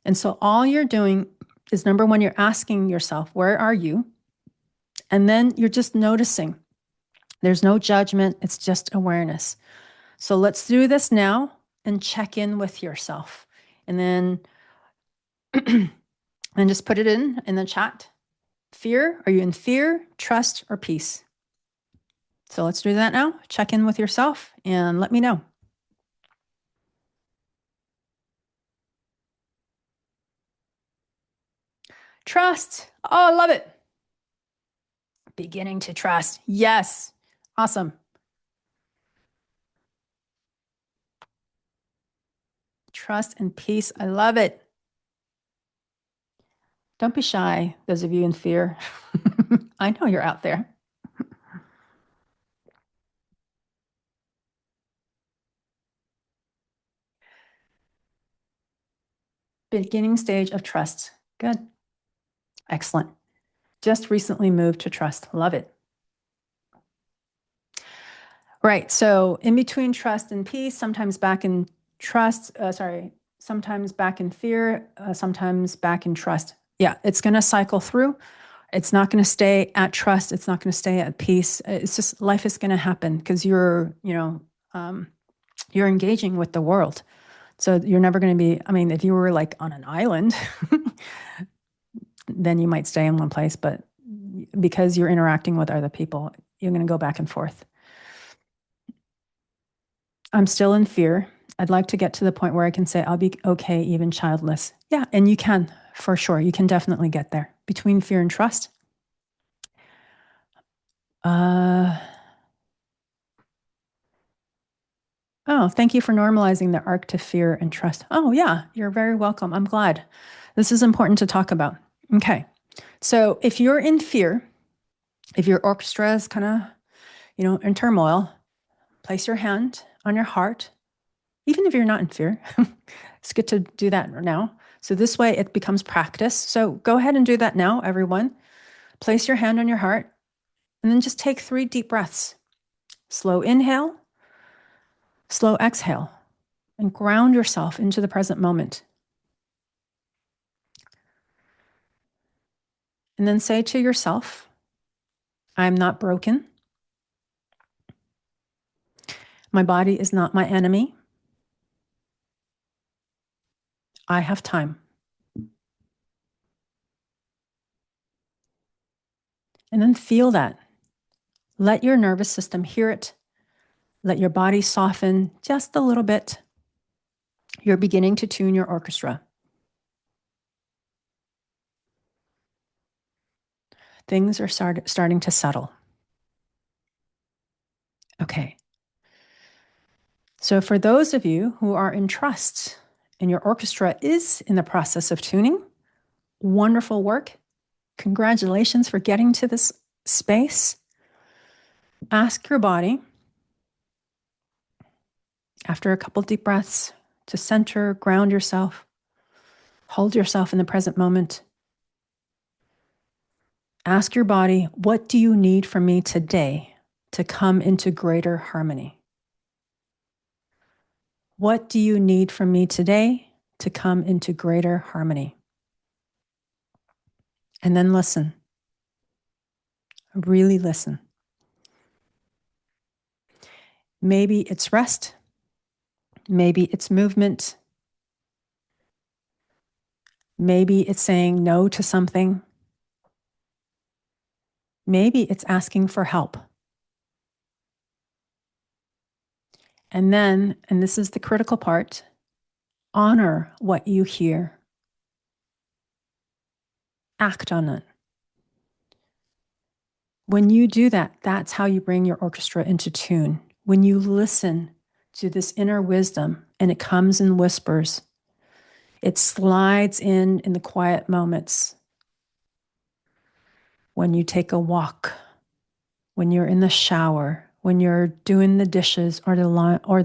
And so all you're doing is, number one, you're asking yourself, where are you? And then you're just noticing. There's no judgment. It's just awareness. So let's do this now and check in with yourself. And then and just put it in the chat. Fear, are you in fear, trust, or peace? So let's do that now. Check in with yourself and let me know. Trust. Oh, I love it. Beginning to trust. Yes. Awesome. Trust and peace. I love it. Don't be shy, those of you in fear. I know you're out there. Beginning stage of trust. Good. Excellent. Just recently moved to trust. Love it. Right. So in between trust and peace, sometimes back in sometimes back in fear, sometimes back in trust. Yeah, it's going to cycle through. It's not going to stay at trust. It's not going to stay at peace. It's just life is going to happen because you're, You're engaging with the world. So you're never going to be, I mean, if you were like on an island, then you might stay in one place, but because you're interacting with other people, you're going to go back and forth. I'm still in fear. I'd like to get to the point where I can say, I'll be okay, even childless. Yeah, and you can, for sure. You can definitely get there. Between fear and trust. Oh, thank you for normalizing the arc to fear and trust. Oh, yeah, you're very welcome. I'm glad. This is important to talk about. Okay. So if you're in fear, if your orchestra is kind of, in turmoil, place your hand on your heart, even if you're not in fear. It's good to do that now. So this way it becomes practice. So go ahead and do that now, everyone. Place your hand on your heart and then just take 3 deep breaths. Slow inhale, slow exhale, and ground yourself into the present moment. And then say to yourself, I'm not broken. My body is not my enemy. I have time. And then feel that. Let your nervous system hear it. Let your body soften just a little bit. You're beginning to tune your orchestra. Things are starting to settle. Okay. So for those of you who are in trust and your orchestra is in the process of tuning, wonderful work. Congratulations for getting to this space. Ask your body, after a couple deep breaths, to center, ground yourself, hold yourself in the present moment. Ask your body, what do you need from me today to come into greater harmony? What do you need from me today to come into greater harmony? And then listen. Really listen. Maybe it's rest. Maybe it's movement. Maybe it's saying no to something. Maybe it's asking for help. And then, and this is the critical part, honor what you hear. Act on it. When you do that, that's how you bring your orchestra into tune. When you listen to this inner wisdom and it comes in whispers, it slides in the quiet moments. When you take a walk, when you're in the shower, when you're doing the dishes or the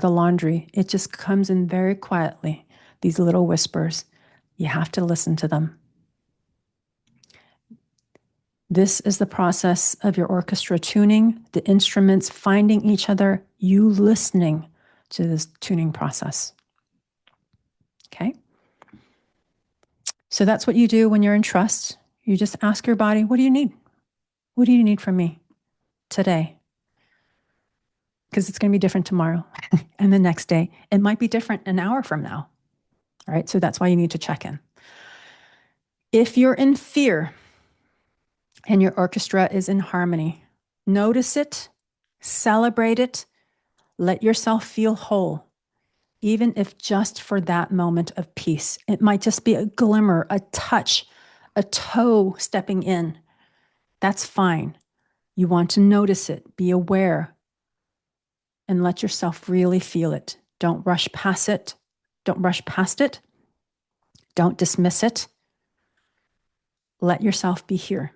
laundry, it just comes in very quietly, these little whispers. You have to listen to them. This is the process of your orchestra tuning, the instruments finding each other, you listening to this tuning process. Okay? So that's what you do when you're in trust. You just ask your body, what do you need? What do you need from me today? Because it's going to be different tomorrow and the next day. It might be different an hour from now. All right? So that's why you need to check in. If you're in fear and your orchestra is in harmony, notice it, celebrate it, let yourself feel whole. Even if just for that moment of peace. It might just be a glimmer, a touch, a toe stepping in. That's fine. You want to notice it, be aware, and let yourself really feel it. Don't rush past it. Don't rush past it. Don't dismiss it. Let yourself be here.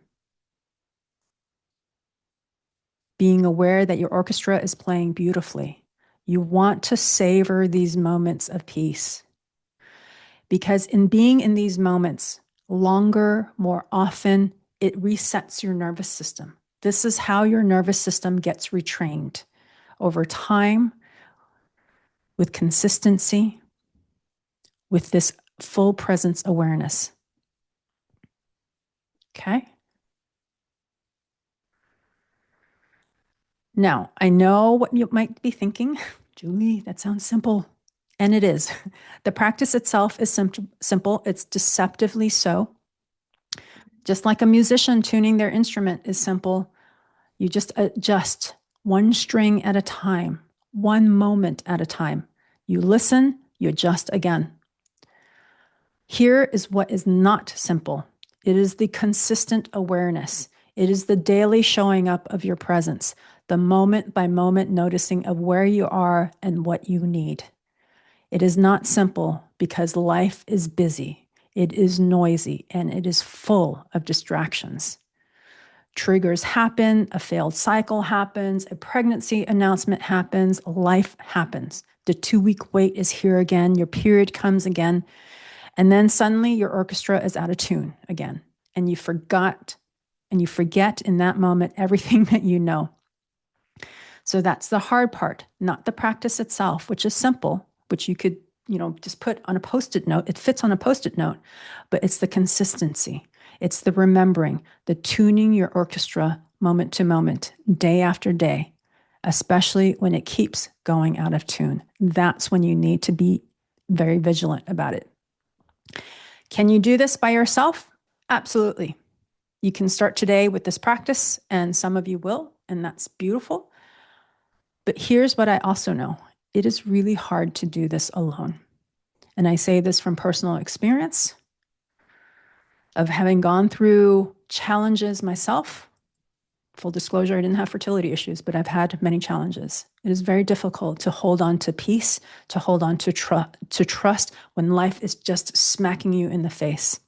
Being aware that your orchestra is playing beautifully. You want to savor these moments of peace. Because in being in these moments longer, more often, it resets your nervous system. This is how your nervous system gets retrained over time, with consistency, with this full presence awareness. Okay? Now, I know what you might be thinking, Julie, that sounds simple. And it is. The practice itself is simple. It's deceptively so. Just like a musician tuning their instrument is simple, you just adjust one string at a time, one moment at a time. You listen, you adjust again. Here is what is not simple. It is the consistent awareness. It is the daily showing up of your presence, the moment by moment noticing of where you are and what you need. It is not simple because life is busy, it is noisy, and it is full of distractions. Triggers happen, a failed cycle happens, a pregnancy announcement happens, life happens. The 2-week wait is here again, your period comes again, and then suddenly your orchestra is out of tune again. And you forget in that moment everything that you know. So that's the hard part, not the practice itself, which is simple, which you could, just put on a Post-it note. It fits on a Post-it note, but it's the consistency. It's the remembering, the tuning your orchestra moment to moment, day after day, especially when it keeps going out of tune. That's when you need to be very vigilant about it. Can you do this by yourself? Absolutely. You can start today with this practice, and some of you will, and that's beautiful. But here's what I also know. It is really hard to do this alone. And I say this from personal experience of having gone through challenges myself. Full disclosure, I didn't have fertility issues, but I've had many challenges. It is very difficult to hold on to peace, to hold on to trust when life is just smacking you in the face.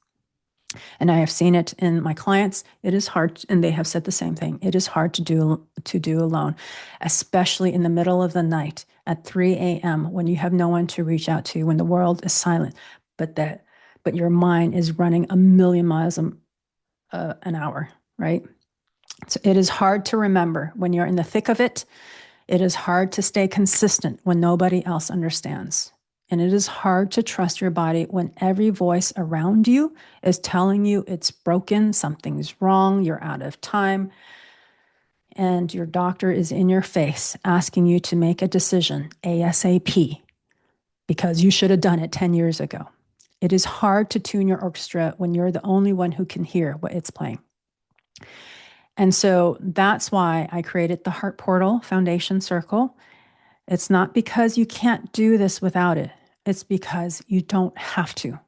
And I have seen it in my clients. It is hard, and they have said the same thing. It is hard to do alone, especially in the middle of the night at 3 a.m. when you have no one to reach out to, when the world is silent, but your mind is running a million miles an hour, right? So it is hard to remember when you're in the thick of it. It is hard to stay consistent when nobody else understands. And it is hard to trust your body when every voice around you is telling you it's broken, something's wrong, you're out of time, and your doctor is in your face asking you to make a decision ASAP because you should have done it 10 years ago. It is hard to tune your orchestra when you're the only one who can hear what it's playing. And so that's why I created the Heart Portal Foundation Circle. It's not because you can't do this without it. It's because you don't have to.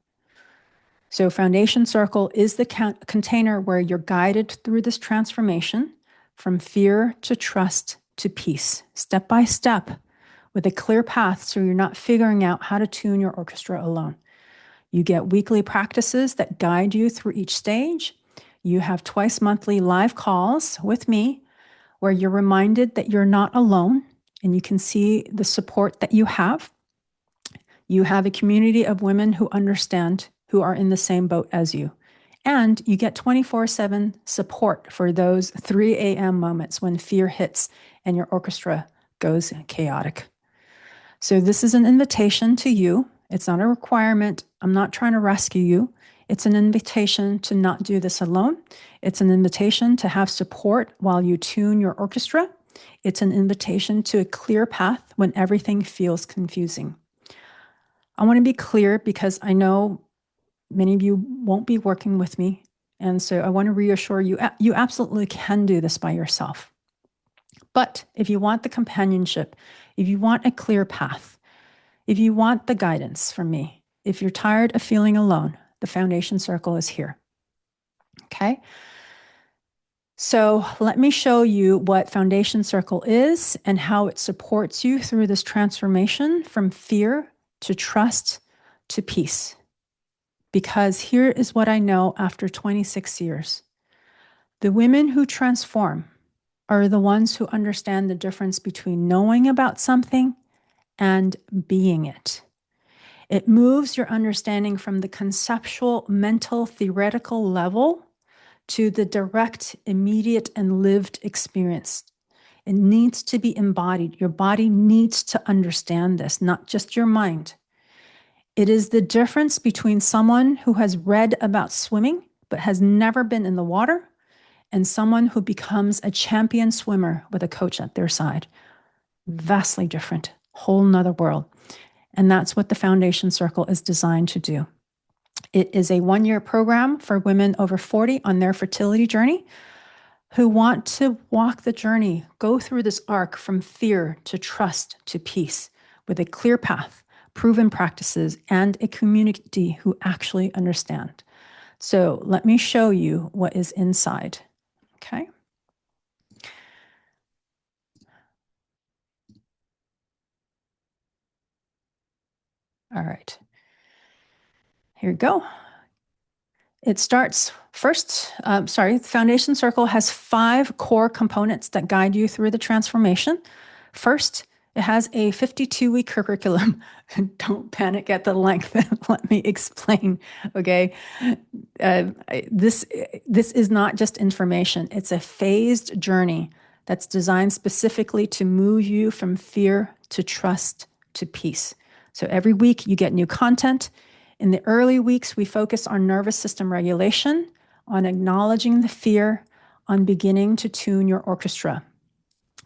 So Foundation Circle is the container where you're guided through this transformation from fear to trust to peace, step by step, with a clear path so you're not figuring out how to tune your orchestra alone. You get weekly practices that guide you through each stage. You have twice monthly live calls with me where you're reminded that you're not alone and you can see the support that you have. You have a community of women who understand, who are in the same boat as you. And you get 24/7 support for those 3 a.m. moments when fear hits and your orchestra goes chaotic. So this is an invitation to you. It's not a requirement. I'm not trying to rescue you. It's an invitation to not do this alone. It's an invitation to have support while you tune your orchestra. It's an invitation to a clear path when everything feels confusing. I want to be clear because I know many of you won't be working with me. And so I want to reassure you, you absolutely can do this by yourself. But if you want the companionship, if you want a clear path, if you want the guidance from me, if you're tired of feeling alone, the Foundation Circle is here. Okay? So let me show you what Foundation Circle is and how it supports you through this transformation from fear to trust to peace. Because here is what I know after 26 years. The women who transform are the ones who understand the difference between knowing about something and being it. It moves your understanding from the conceptual, mental, theoretical level to the direct, immediate, and lived experience. It needs to be embodied. Your body needs to understand this, not just your mind. It is the difference between someone who has read about swimming but has never been in the water and someone who becomes a champion swimmer with a coach at their side. Vastly different, whole nother world. And that's what the Foundation Circle is designed to do. It is a 1-year program for women over 40 on their fertility journey who want to walk the journey, go through this arc from fear to trust to peace with a clear path, proven practices, and a community who actually understand. So let me show you what is inside. Okay. All right. Here we go. It starts first, the Foundation Circle has 5 core components that guide you through the transformation. First, it has a 52-week curriculum. Don't panic at the length. Let me explain, okay? This is not just information. It's a phased journey that's designed specifically to move you from fear to trust to peace. So every week you get new content. In the early weeks, we focus on nervous system regulation, on acknowledging the fear, on beginning to tune your orchestra.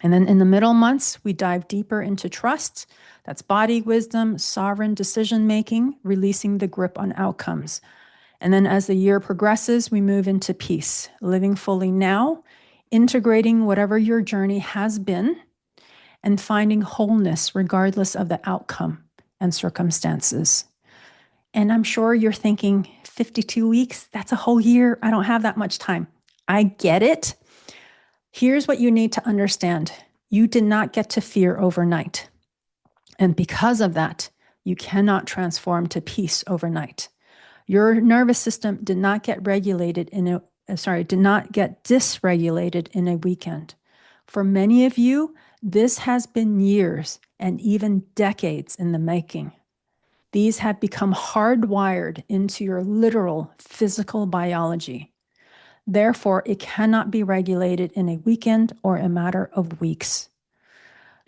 And then in the middle months, we dive deeper into trust. That's body wisdom, sovereign decision-making, releasing the grip on outcomes. And then as the year progresses, we move into peace, living fully now, integrating whatever your journey has been, and finding wholeness regardless of the outcome and circumstances. And I'm sure you're thinking, 52 weeks, that's a whole year. I don't have that much time. I get it. Here's what you need to understand. You did not get to fear overnight. And because of that, you cannot transform to peace overnight. Your nervous system did not get dysregulated in a weekend. For many of you, this has been years and even decades in the making. These have become hardwired into your literal physical biology. Therefore, it cannot be regulated in a weekend or a matter of weeks.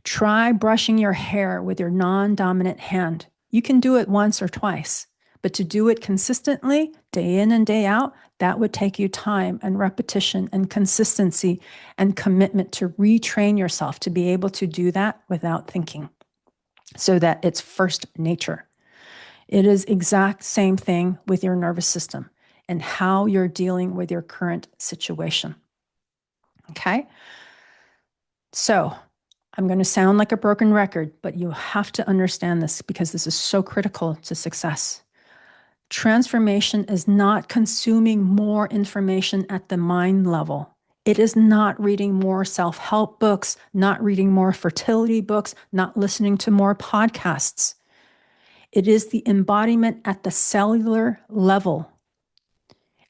Try brushing your hair with your non-dominant hand. You can do it once or twice, but to do it consistently, day in and day out, that would take you time and repetition and consistency and commitment to retrain yourself to be able to do that without thinking, so that it's first nature. It is exact same thing with your nervous system and how you're dealing with your current situation. Okay? So I'm going to sound like a broken record, but you have to understand this because this is so critical to success. Transformation is not consuming more information at the mind level. It is not reading more self-help books, not reading more fertility books, not listening to more podcasts. It is the embodiment at the cellular level,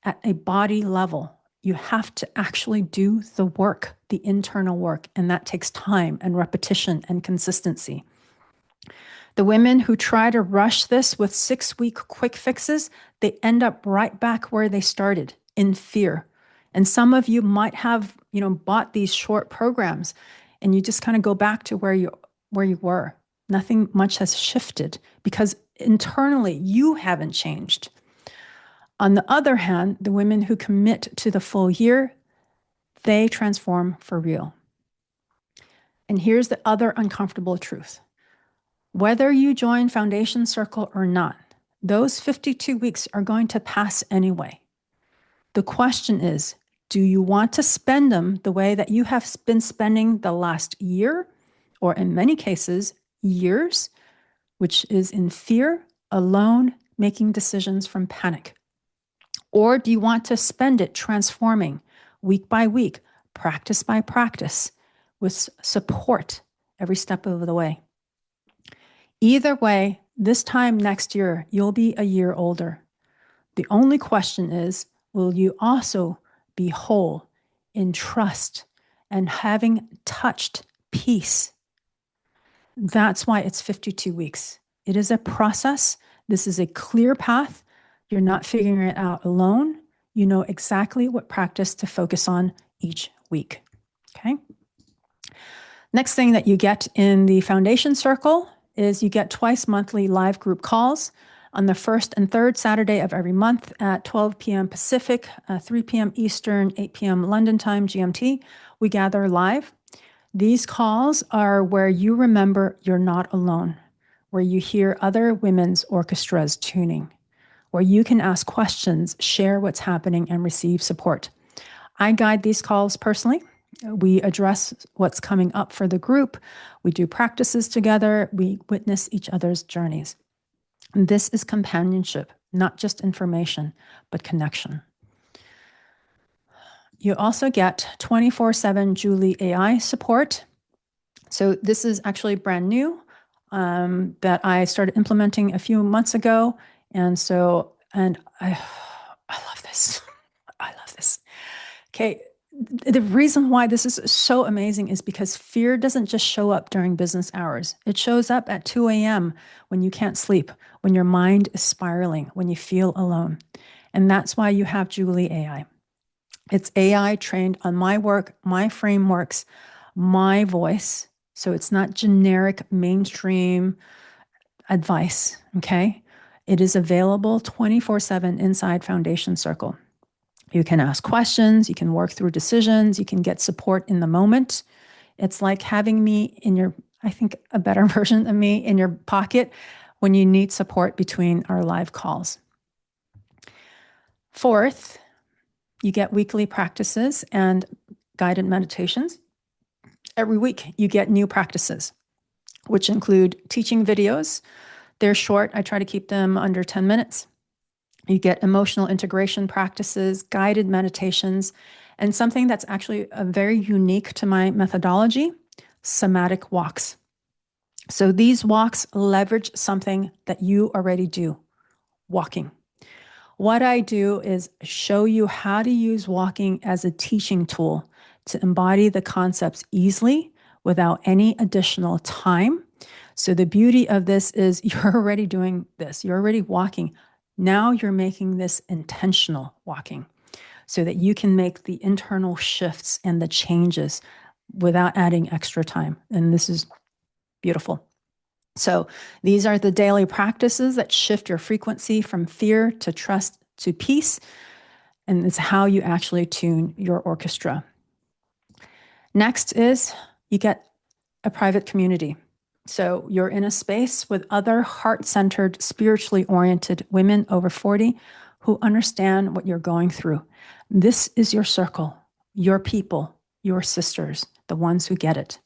at a body level. You have to actually do the work, the internal work, and that takes time and repetition and consistency. The women who try to rush this with 6-week quick fixes, they end up right back where they started, in fear. And some of you might have, bought these short programs and you just kind of go back to where you were. Nothing much has shifted because internally you haven't changed. On the other hand, the women who commit to the full year, they transform for real. And here's the other uncomfortable truth. Whether you join Foundation Circle or not, those 52 weeks are going to pass anyway. The question is, do you want to spend them the way that you have been spending the last year, or in many cases, years, which is in fear, alone, making decisions from panic? Or do you want to spend it transforming week by week, practice by practice, with support every step of the way? Either way, this time next year, you'll be a year older. The only question is, will you also be whole in trust and having touched peace? That's why it's 52 weeks. It is a process. This is a clear path. You're not figuring it out alone. You know exactly what practice to focus on each week. Okay. Next thing that you get in the Foundation Circle is you get twice monthly live group calls on the first and third Saturday of every month at 12 p.m. Pacific, 3 p.m. Eastern, 8 p.m. London time, GMT. We gather live These calls are where you remember you're not alone, where you hear other women's orchestras tuning, where you can ask questions, share what's happening, and receive support. I guide these calls personally. We address what's coming up for the group. We do practices together. We witness each other's journeys. And this is companionship, not just information, but connection. You also get 24/7 Julie AI support. So this is actually brand new that I started implementing a few months ago. And I love this. I love this. Okay. The reason why this is so amazing is because fear doesn't just show up during business hours. It shows up at 2 a.m. when you can't sleep, when your mind is spiraling, when you feel alone. And that's why you have Julie AI. It's AI trained on my work, my frameworks, my voice. So it's not generic mainstream advice. Okay. It is available 24/7 inside Foundation Circle. You can ask questions, you can work through decisions, you can get support in the moment. It's like having me in your, I think a better version of me in your pocket when you need support between our live calls. Fourth, you get weekly practices and guided meditations. Every week, you get new practices, which include teaching videos. They're short. I try to keep them under 10 minutes. You get emotional integration practices, guided meditations, and something that's actually very unique to my methodology, somatic walks. So these walks leverage something that you already do, walking. What I do is show you how to use walking as a teaching tool to embody the concepts easily without any additional time. So the beauty of this is you're already doing this. You're already walking. Now you're making this intentional walking so that you can make the internal shifts and the changes without adding extra time. And this is beautiful. So these are the daily practices that shift your frequency from fear to trust to peace. And it's how you actually tune your orchestra. Next is you get a private community. So you're in a space with other heart-centered, spiritually oriented women over 40 who understand what you're going through. This is your circle, your people, your sisters, the ones who get it.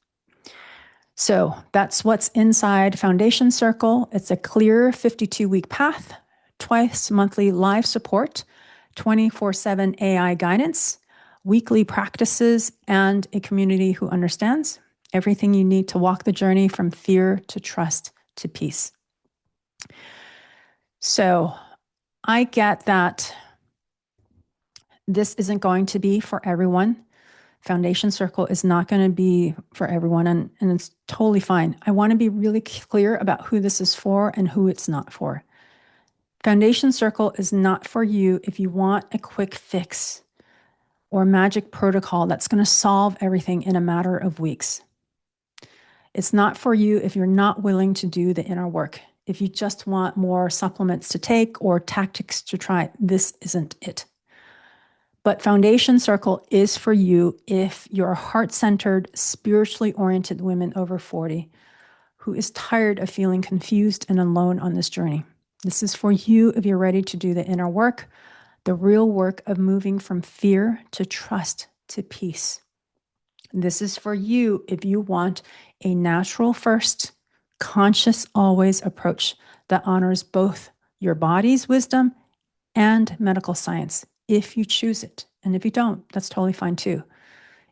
So that's what's inside Foundation Circle. It's a clear 52-week path, twice monthly live support, 24/7 AI guidance, weekly practices, and a community who understands. Everything you need to walk the journey from fear to trust to peace. So I get that this isn't going to be for everyone. Foundation Circle is not going to be for everyone, and it's totally fine. I want to be really clear about who this is for and who it's not for. Foundation Circle is not for you if you want a quick fix or magic protocol that's going to solve everything in a matter of weeks. It's not for you if you're not willing to do the inner work. If you just want more supplements to take or tactics to try, this isn't it. But Foundation Circle is for you if you're a heart-centered, spiritually oriented woman over 40 who is tired of feeling confused and alone on this journey. This is for you if you're ready to do the inner work, the real work of moving from fear to trust to peace. This is for you if you want a natural first, conscious always approach that honors both your body's wisdom and medical science, if you choose it. And if you don't, that's totally fine too.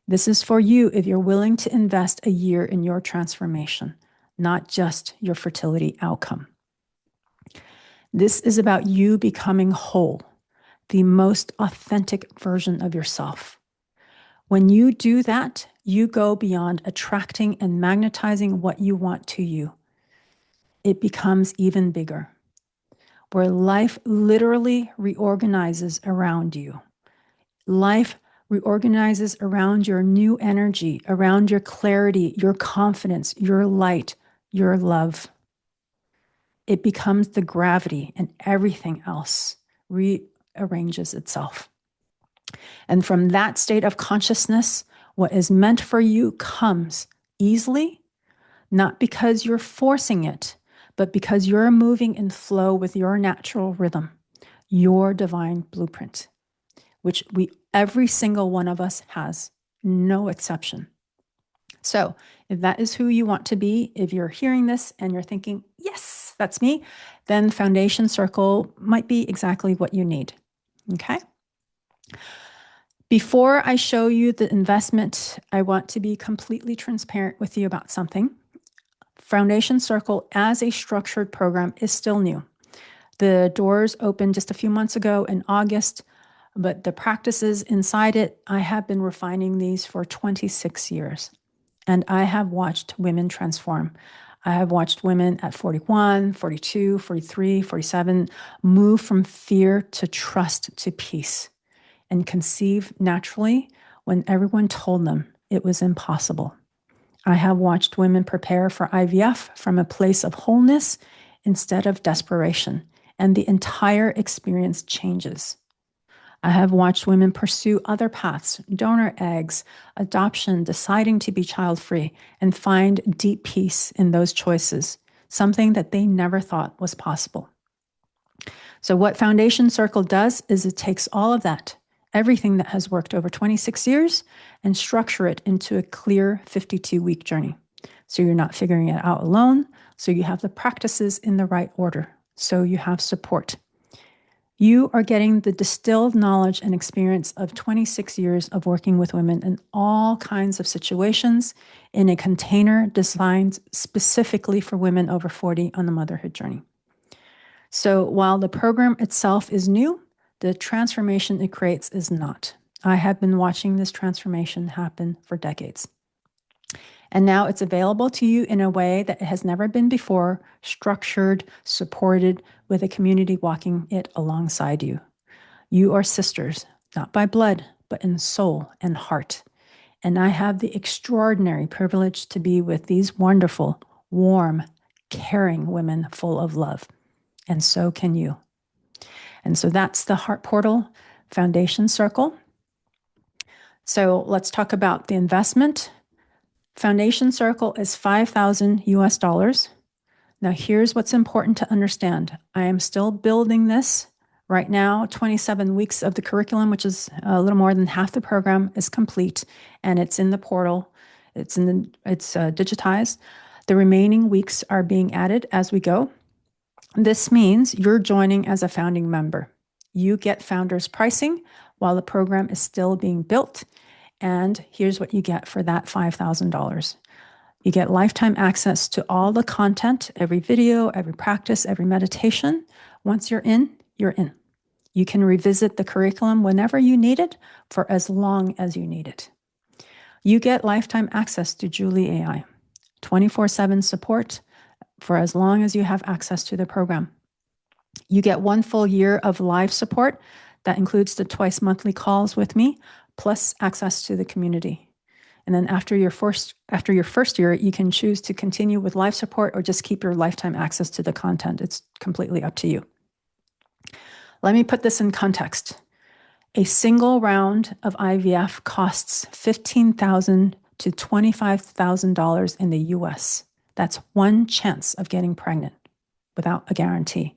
This is for you if you're willing to invest a year in your transformation, not just your fertility outcome. This is about you becoming whole, the most authentic version of yourself. When you do that, you go beyond attracting and magnetizing what you want to you. It becomes even bigger, where life literally reorganizes around you. Life reorganizes around your new energy, around your clarity, your confidence, your light, your love. It becomes the gravity, and everything else rearranges itself. And from that state of consciousness, What is meant for you comes easily, not because you're forcing it, but because you're moving in flow with your natural rhythm, your divine blueprint, which every single one of us has, no exception. So if that is who you want to be, if you're hearing this and you're thinking, yes, that's me, then Foundation Circle might be exactly what you need. Okay. Before I show you the investment, I want to be completely transparent with you about something. Foundation Circle as a structured program is still new. The doors opened just a few months ago in August, but the practices inside it, I have been refining these for 26 years. And I have watched women transform. I have watched women at 41, 42, 43, 47 move from fear to trust to peace and conceive naturally when everyone told them it was impossible. I have watched women prepare for IVF from a place of wholeness instead of desperation, and the entire experience changes. I have watched women pursue other paths, donor eggs, adoption, deciding to be child-free, and find deep peace in those choices, something that they never thought was possible. So what Foundation Circle does is it takes all of that, everything that has worked over 26 years, and structure it into a clear 52-week journey. So you're not figuring it out alone, so you have the practices in the right order, so you have support. You are getting the distilled knowledge and experience of 26 years of working with women in all kinds of situations in a container designed specifically for women over 40 on the motherhood journey. So while the program itself is new, the transformation it creates is not. I have been watching this transformation happen for decades. And now it's available to you in a way that it has never been before, structured, supported, with a community walking it alongside you. You are sisters, not by blood, but in soul and heart. And I have the extraordinary privilege to be with these wonderful, warm, caring women full of love. And so can you. And so that's the Heart Portal Foundation Circle. So let's talk about the investment. Foundation Circle is $5,000 US. Now, here's what's important to understand. I am still building this. Right now, 27 weeks of the curriculum, which is a little more than half the program, is complete, and it's in the portal. It's digitized. The remaining weeks are being added as we go. This means you're joining as a founding member. You get founders pricing while the program is still being built. And here's what you get for that $5,000. You get lifetime access to all the content, every video, every practice, every meditation. Once you're in, you're in. You can revisit the curriculum whenever you need it for as long as you need it. You get lifetime access to Julie AI, 24/7 support for as long as you have access to the program. You get 1 full year of live support. That includes the twice monthly calls with me, plus access to the community. And then after your first year, you can choose to continue with live support or just keep your lifetime access to the content. It's completely up to you. Let me put this in context. A single round of IVF costs $15,000 to $25,000 in the US. That's one chance of getting pregnant without a guarantee.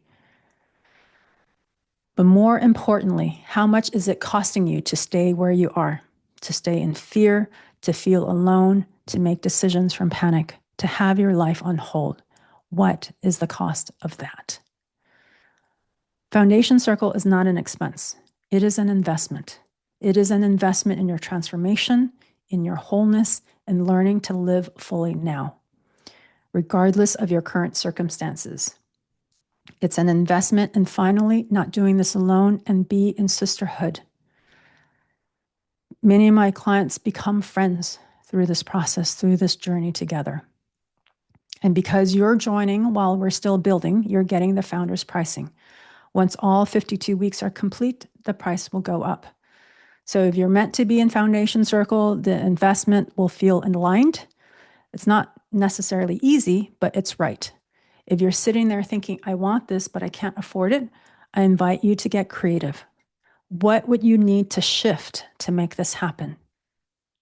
But more importantly, how much is it costing you to stay where you are, to stay in fear, to feel alone, to make decisions from panic, to have your life on hold? What is the cost of that? Foundation Circle is not an expense. It is an investment. It is an investment in your transformation, in your wholeness, and learning to live fully now, regardless of your current circumstances. It's an investment in finally not doing this alone and be in sisterhood. Many of my clients become friends through this process, through this journey together. And because you're joining while we're still building, you're getting the founder's pricing. Once all 52 weeks are complete, the price will go up. So if you're meant to be in Foundation Circle, the investment will feel aligned. It's not necessarily easy, but it's right. If you're sitting there thinking, I want this, but I can't afford it, I invite you to get creative. What would you need to shift to make this happen?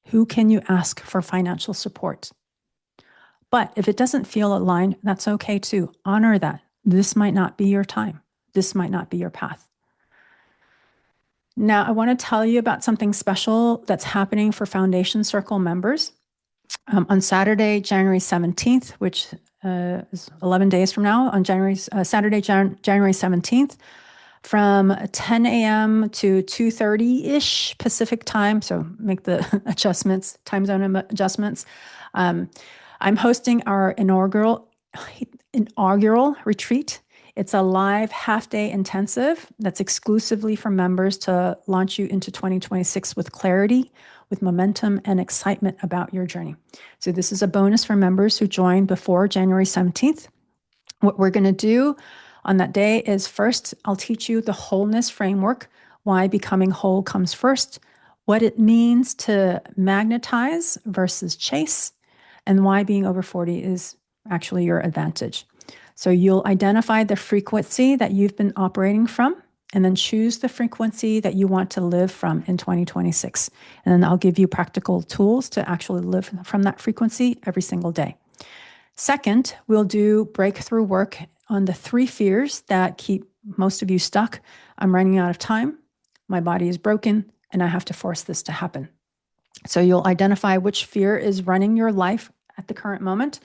Who can you ask for financial support? But if it doesn't feel aligned, that's okay too. Honor that. This might not be your time. This might not be your path. Now, I want to tell you about something special that's happening for Foundation Circle members. On Saturday, January 17th, which is 11 days from now, on Saturday, January 17th, from 10 a.m. to 2:30-ish Pacific time, so make the time zone adjustments. I'm hosting our inaugural retreat. It's a live half-day intensive that's exclusively for members to launch you into 2026 with clarity, with momentum, and excitement about your journey. So this is a bonus for members who join before January 17th. What we're going to do on that day is first, I'll teach you the wholeness framework, why becoming whole comes first, what it means to magnetize versus chase, and why being over 40 is actually your advantage. So you'll identify the frequency that you've been operating from, and then choose the frequency that you want to live from in 2026. And then I'll give you practical tools to actually live from that frequency every single day. Second, we'll do breakthrough work on the 3 fears that keep most of you stuck. I'm running out of time, my body is broken, and I have to force this to happen. So you'll identify which fear is running your life at the current moment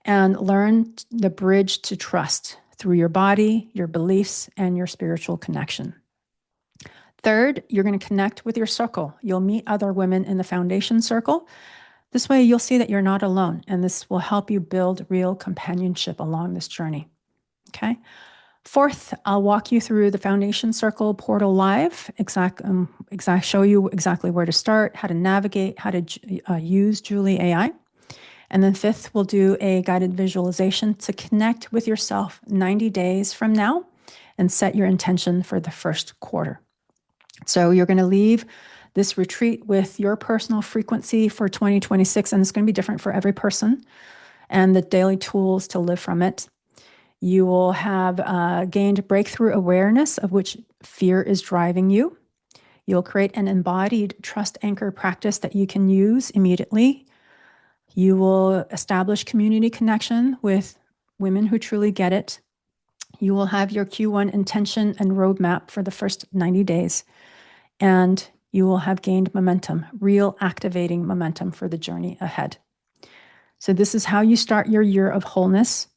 and learn the bridge to trust through your body, your beliefs, and your spiritual connection. Third, you're going to connect with your circle. You'll meet other women in the Foundation Circle. This way, you'll see that you're not alone, and this will help you build real companionship along this journey. Okay. Fourth, I'll walk you through the Foundation Circle portal live, show you exactly where to start, how to navigate, how to use Julie AI. And then fifth, we'll do a guided visualization to connect with yourself 90 days from now and set your intention for the first quarter. So you're going to leave this retreat with your personal frequency for 2026, and it's going to be different for every person, and the daily tools to live from it. You will have gained breakthrough awareness of which fear is driving you. You'll create an embodied trust anchor practice that you can use immediately. You will establish community connection with women who truly get it. You will have your Q1 intention and roadmap for the first 90 days. And you will have gained momentum, real activating momentum for the journey ahead. So this is how you start your year of wholeness,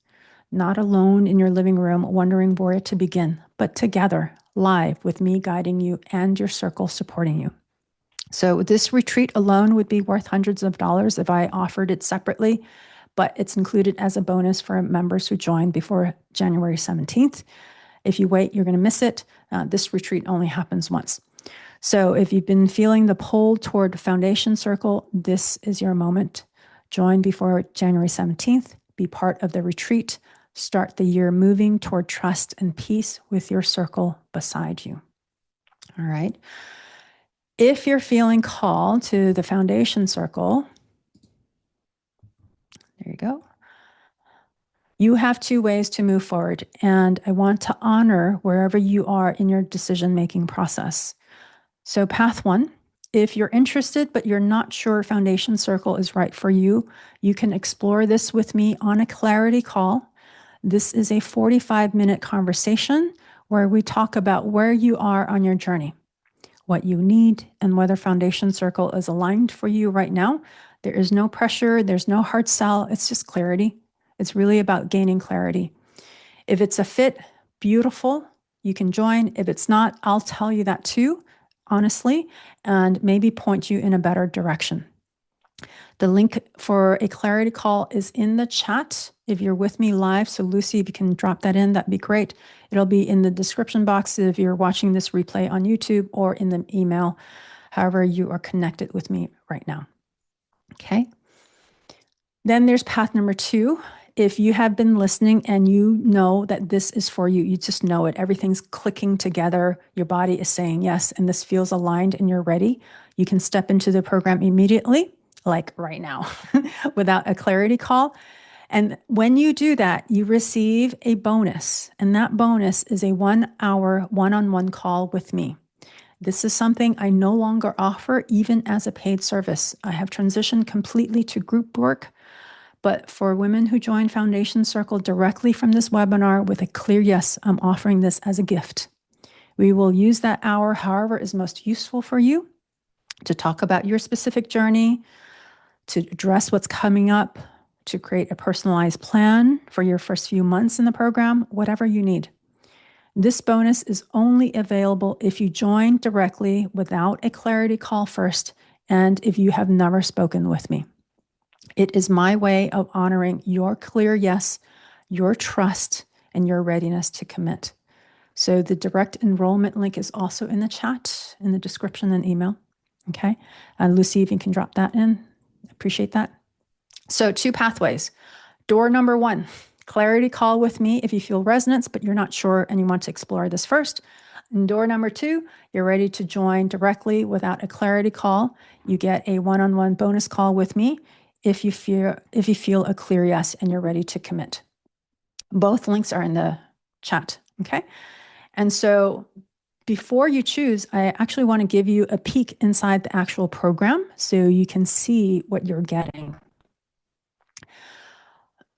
not alone in your living room wondering where to begin, but together, live, with me guiding you and your circle supporting you. So this retreat alone would be worth hundreds of dollars if I offered it separately, but it's included as a bonus for members who join before January 17th. If you wait, you're going to miss it. This retreat only happens once. So if you've been feeling the pull toward Foundation Circle, this is your moment. Join before January 17th. Be part of the retreat. Start the year moving toward trust and peace with your circle beside you. All right. If you're feeling called to the Foundation Circle, there you go. You have 2 ways to move forward, and I want to honor wherever you are in your decision-making process. So path 1, if you're interested but you're not sure Foundation Circle is right for you, you can explore this with me on a clarity call. This is a 45-minute conversation where we talk about where you are on your journey, what you need, and whether Foundation Circle is aligned for you right now. There is no pressure. There's no hard sell. It's just clarity. It's really about gaining clarity. If it's a fit, beautiful, you can join. If it's not, I'll tell you that too, honestly, and maybe point you in a better direction. The link for a clarity call is in the chat if you're with me live. So Lucy, if you can drop that in, that'd be great. It'll be in the description box if you're watching this replay on YouTube, or in the email, however you are connected with me right now. Okay. Then there's path number 2. If you have been listening and you know that this is for you, you just know it, everything's clicking together, your body is saying yes, and this feels aligned and you're ready, you can step into the program immediately, like right now, without a clarity call. And when you do that, you receive a bonus, and that bonus is a 1-hour one-on-one call with me. This is something I no longer offer even as a paid service. I have transitioned completely to group work, but for women who join Foundation Circle directly from this webinar with a clear yes, I'm offering this as a gift. We will use that hour however is most useful for you to talk about your specific journey, to address what's coming up, to create a personalized plan for your first few months in the program, whatever you need. This bonus is only available if you join directly without a clarity call first and if you have never spoken with me. It is my way of honoring your clear yes, your trust, and your readiness to commit. So the direct enrollment link is also in the chat, in the description and email. Okay. Lucy, if you can drop that in, appreciate that. So 2 pathways. Door number 1, clarity call with me if you feel resonance, but you're not sure and you want to explore this first. And door number 2, you're ready to join directly without a clarity call. You get a one-on-one bonus call with me if you feel a clear yes and you're ready to commit. Both links are in the chat. Okay. And so before you choose, I actually want to give you a peek inside the actual program so you can see what you're getting.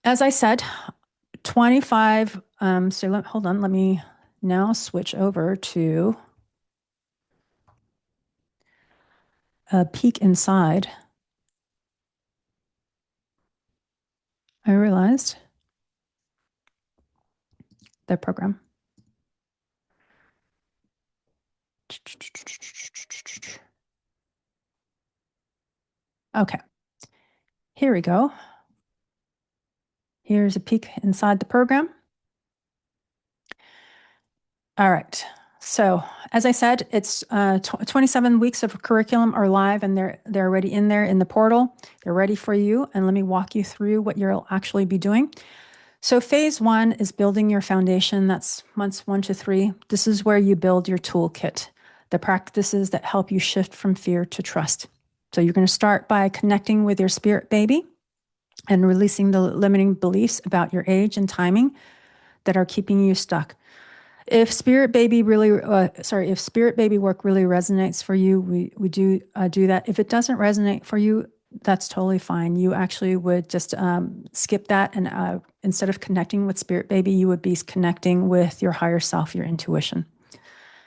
As I said, 25, hold on, let me now switch over to a peek inside. I realized the program. Okay, here we go. Here's a peek inside the program. All right. So as I said, it's 27 weeks of curriculum are live and they're already in there in the portal. They're ready for you. And let me walk you through what you'll actually be doing. So phase 1 is building your foundation. That's months 1 to 3. This is where you build your toolkit, the practices that help you shift from fear to trust. So you're going to start by connecting with your spirit baby and releasing the limiting beliefs about your age and timing that are keeping you stuck. If spirit baby work really resonates for you, we do that. If it doesn't resonate for you, that's totally fine. You actually would just skip that, and instead of connecting with spirit baby, you would be connecting with your higher self, your intuition.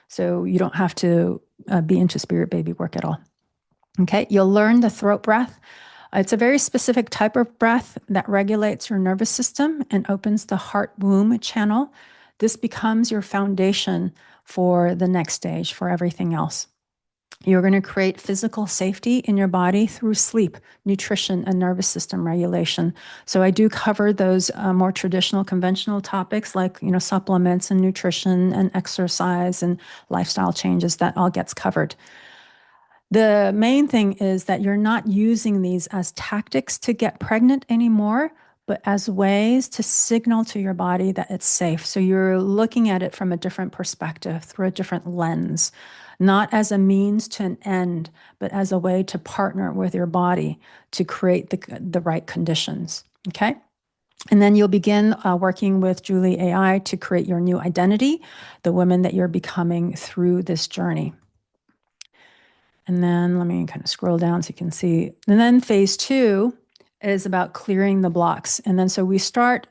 So you don't have to be into spirit baby work at all. Okay, you'll learn the throat breath. It's a very specific type of breath that regulates your nervous system and opens the heart-womb channel. This becomes your foundation for the next stage, for everything else. You're going to create physical safety in your body through sleep, nutrition, and nervous system regulation. So I do cover those more traditional, conventional topics like, supplements and nutrition and exercise and lifestyle changes. That all gets covered. The main thing is that you're not using these as tactics to get pregnant anymore, but as ways to signal to your body that it's safe. So you're looking at it from a different perspective, through a different lens, not as a means to an end, but as a way to partner with your body to create the right conditions. Okay. And then you'll begin working with Julie AI to create your new identity, the woman that you're becoming through this journey. And then let me kind of scroll down so you can see. And then phase 2 is about clearing the blocks. And then so we start,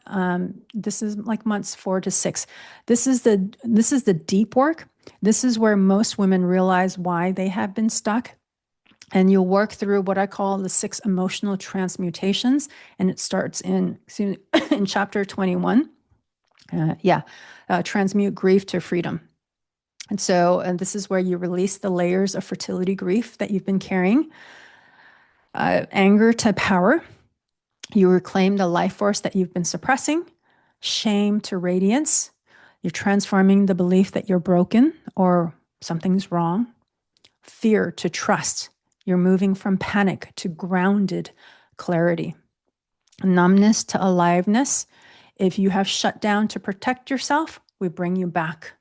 this is like months 4 to 6. This is the deep work. This is where most women realize why they have been stuck. And you'll work through what I call the 6 emotional transmutations. And it starts in chapter 21. Transmute grief to freedom. And this is where you release the layers of fertility grief that you've been carrying. Anger to power. You reclaim the life force that you've been suppressing. Shame to radiance. You're transforming the belief that you're broken or something's wrong. Fear to trust. You're moving from panic to grounded clarity. Numbness to aliveness. If you have shut down to protect yourself, we bring you back.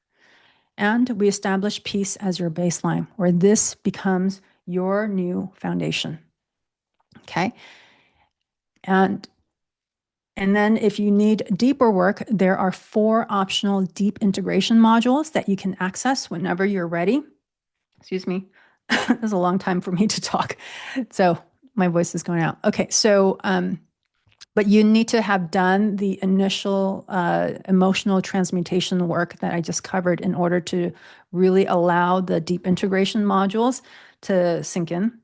And we establish peace as your baseline, where this becomes your new foundation. Okay. And then if you need deeper work, there are 4 optional deep integration modules that you can access whenever you're ready. Excuse me. This is a long time for me to talk. So my voice is going out. Okay. So, but you need to have done the initial emotional transmutation work that I just covered in order to really allow the deep integration modules to sink in.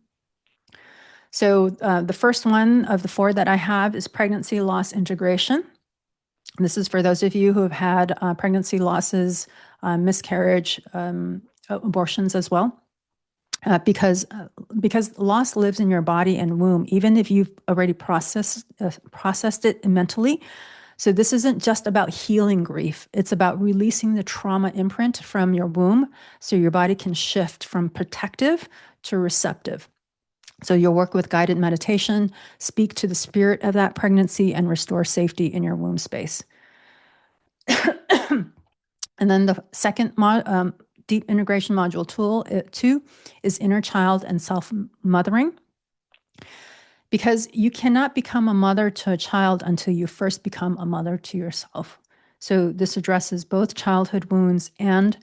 So, the first one of the four that I have is pregnancy loss integration. This is for those of you who have had pregnancy losses, miscarriage, abortions as well. Because loss lives in your body and womb, even if you've already processed it mentally. So this isn't just about healing grief. It's about releasing the trauma imprint from your womb so your body can shift from protective to receptive. So you'll work with guided meditation, speak to the spirit of that pregnancy, and restore safety in your womb space. And then the second deep integration module tool, two, is inner child and self-mothering. Because you cannot become a mother to a child until you first become a mother to yourself. So this addresses both childhood wounds and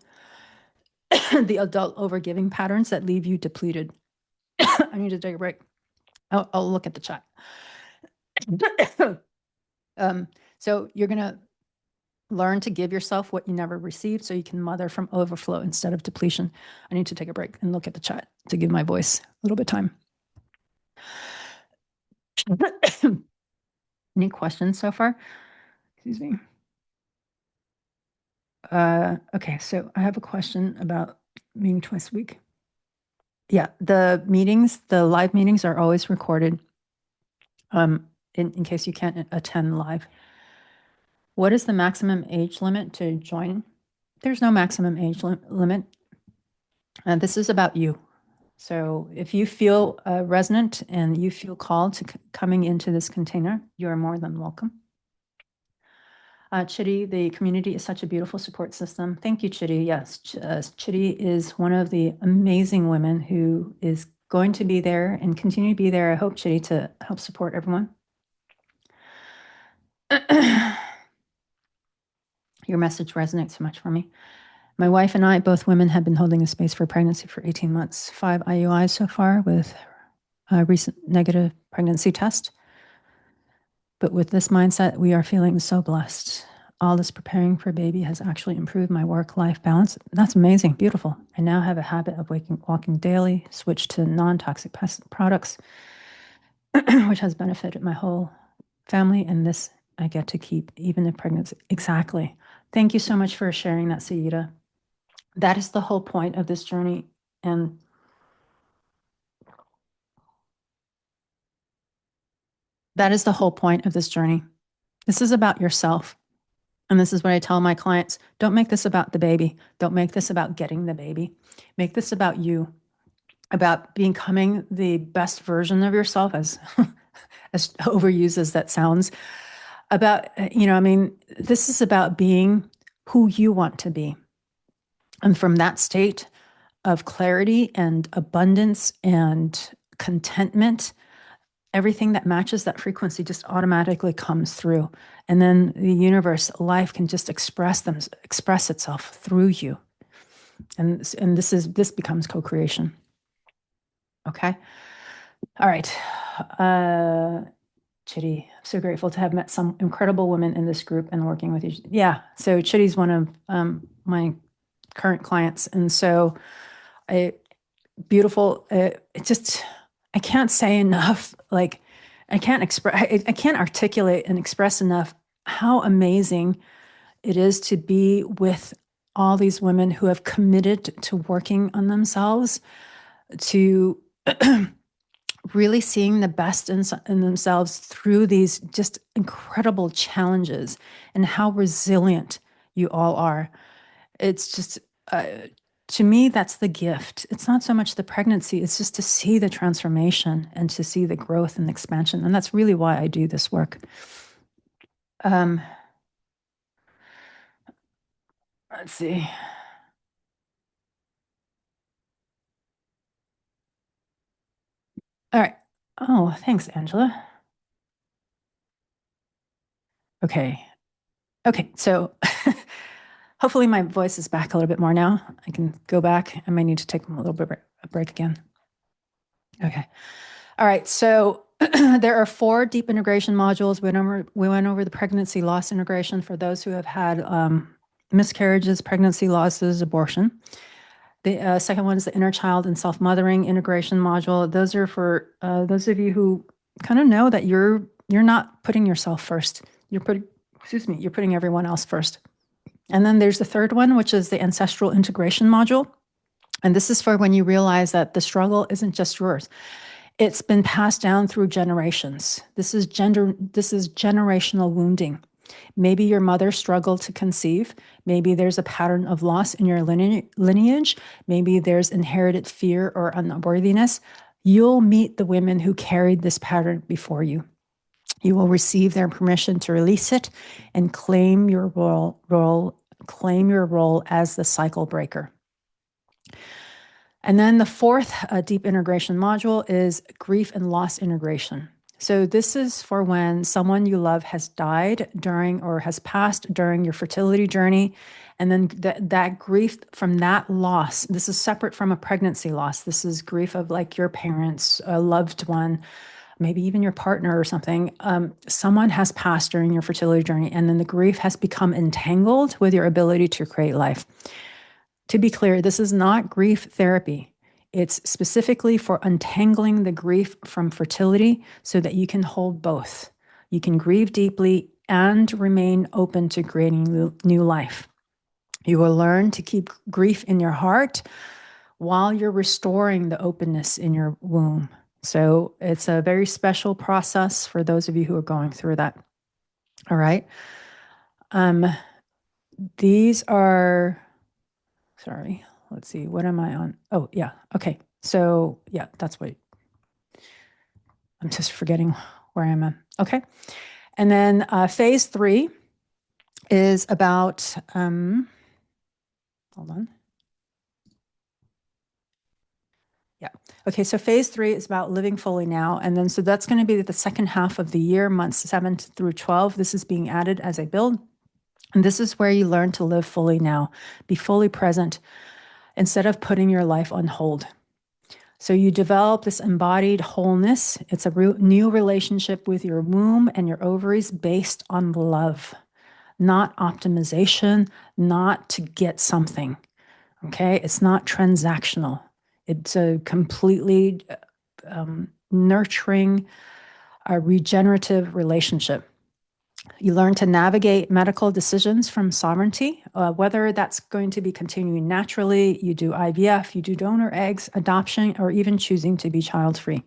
the adult overgiving patterns that leave you depleted. I need to take a break. I'll look at the chat. So you're going to learn to give yourself what you never received so you can mother from overflow instead of depletion. I need to take a break and look at the chat to give my voice a little bit of time. Any questions so far? Excuse me. Okay, so I have a question about meeting twice a week. Yeah, the live meetings are always recorded in case you can't attend live. What is the maximum age limit to join? There's no maximum age limit. This is about you. So if you feel resonant and you feel called to coming into this container, you are more than welcome. Chitty, the community is such a beautiful support system. Thank you, Chitty. Yes, Chitty is one of the amazing women who is going to be there and continue to be there. I hope, Chitty, to help support everyone. Your message resonates so much for me. My wife and I, both women, have been holding a space for pregnancy for 18 months, 5 IUIs so far with a recent negative pregnancy test. But with this mindset, we are feeling so blessed. All this preparing for a baby has actually improved my work-life balance. That's amazing, beautiful. I now have a habit of walking daily, switched to non-toxic products, which has benefited my whole family, and this I get to keep even if pregnancy. Exactly. Thank you so much for sharing that, Sayida. That is the whole point of this journey. And that is the whole point of this journey. This is about yourself. And this is what I tell my clients. Don't make this about the baby. Don't make this about getting the baby. Make this about you, about becoming the best version of yourself, as as overused as that sounds. About, I mean, this is about being who you want to be. And from that state of clarity and abundance and contentment, everything that matches that frequency just automatically comes through. And then the universe, life can just express itself through you. And this becomes co-creation. Okay. All right. Chitty, so grateful to have met some incredible women in this group and working with you. Yeah. So Chitty's one of my current clients. And so beautiful. I can't say enough. Like, I can't articulate and express enough how amazing it is to be with all these women who have committed to working on themselves, to really seeing the best in themselves through these just incredible challenges, and how resilient you all are. It's just, to me, that's the gift. It's not so much the pregnancy, it's just to see the transformation and to see the growth and expansion. And that's really why I do this work. Let's see. All right. Oh, thanks, Angela. Okay. Okay. So Hopefully my voice is back a little bit more now. I can go back. I may need to take a little bit of a break again. Okay. All right. So there are 4 deep integration modules. We went over the pregnancy loss integration for those who have had miscarriages, pregnancy losses, abortion. The second one is the inner child and self-mothering integration module. Those are for those of you who kind of know that you're not putting yourself first. You're putting everyone else first. And then there's the third one, which is the ancestral integration module. And this is for when you realize that the struggle isn't just yours. It's been passed down through generations. This is generational wounding. Maybe your mother struggled to conceive. Maybe there's a pattern of loss in your lineage. Maybe there's inherited fear or unworthiness. You'll meet the women who carried this pattern before you. You will receive their permission to release it and claim your role as the cycle breaker. And then the fourth deep integration module is grief and loss integration. So this is for when someone you love has died during or has passed during your fertility journey. And then that grief from that loss, this is separate from a pregnancy loss. This is grief of like your parents, a loved one, maybe even your partner or something. Someone has passed during your fertility journey, and then the grief has become entangled with your ability to create life. To be clear, this is not grief therapy. It's specifically for untangling the grief from fertility so that you can hold both. You can grieve deeply and remain open to creating new life. You will learn to keep grief in your heart while you're restoring the openness in your womb. So it's a very special process for those of you who are going through that. All right. These are... Sorry, let's see, what am I on? Oh, yeah, okay. So, yeah, that's what, I'm just forgetting where I'm at. Okay. And then phase 3 is about, hold on. Yeah. Okay, so phase 3 is about living fully now. And then, so that's going to be the second half of the year, months 7 through 12. This is being added as I build. And this is where you learn to live fully now, be fully present, instead of putting your life on hold. So you develop this embodied wholeness. It's a new relationship with your womb and your ovaries based on love, not optimization, not to get something. Okay? It's not transactional. It's a completely nurturing, regenerative relationship. You learn to navigate medical decisions from sovereignty, whether that's going to be continuing naturally, you do IVF, you do donor eggs, adoption, or even choosing to be child-free.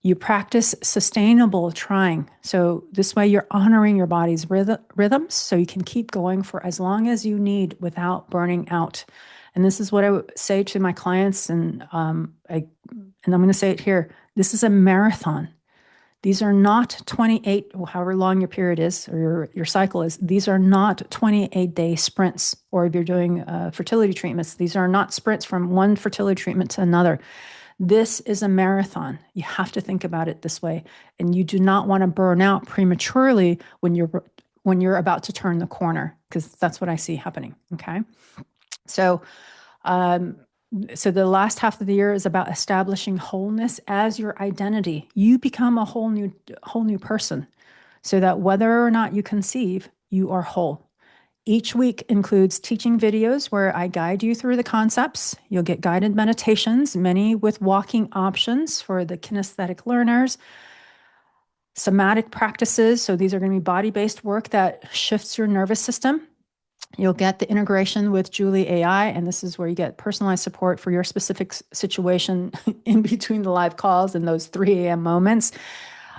You practice sustainable trying. So this way you're honoring your body's rhythms so you can keep going for as long as you need without burning out. And this is what I would say to my clients, and I'm going to say it here. This is a marathon. These are not 28, however long your period is or your cycle is. These are not 28-day sprints, or if you're doing fertility treatments, these are not sprints from one fertility treatment to another. This is a marathon. You have to think about it this way. And you do not want to burn out prematurely when you're about to turn the corner, because that's what I see happening. Okay. So the last half of the year is about establishing wholeness as your identity. You become a whole new person, so that whether or not you conceive, you are whole. Each week includes teaching videos where I guide you through the concepts. You'll get guided meditations, many with walking options for the kinesthetic learners, somatic practices. So these are going to be body-based work that shifts your nervous system. You'll get the integration with Julie AI, and this is where you get personalized support for your specific situation in between the live calls and those 3 a.m. moments,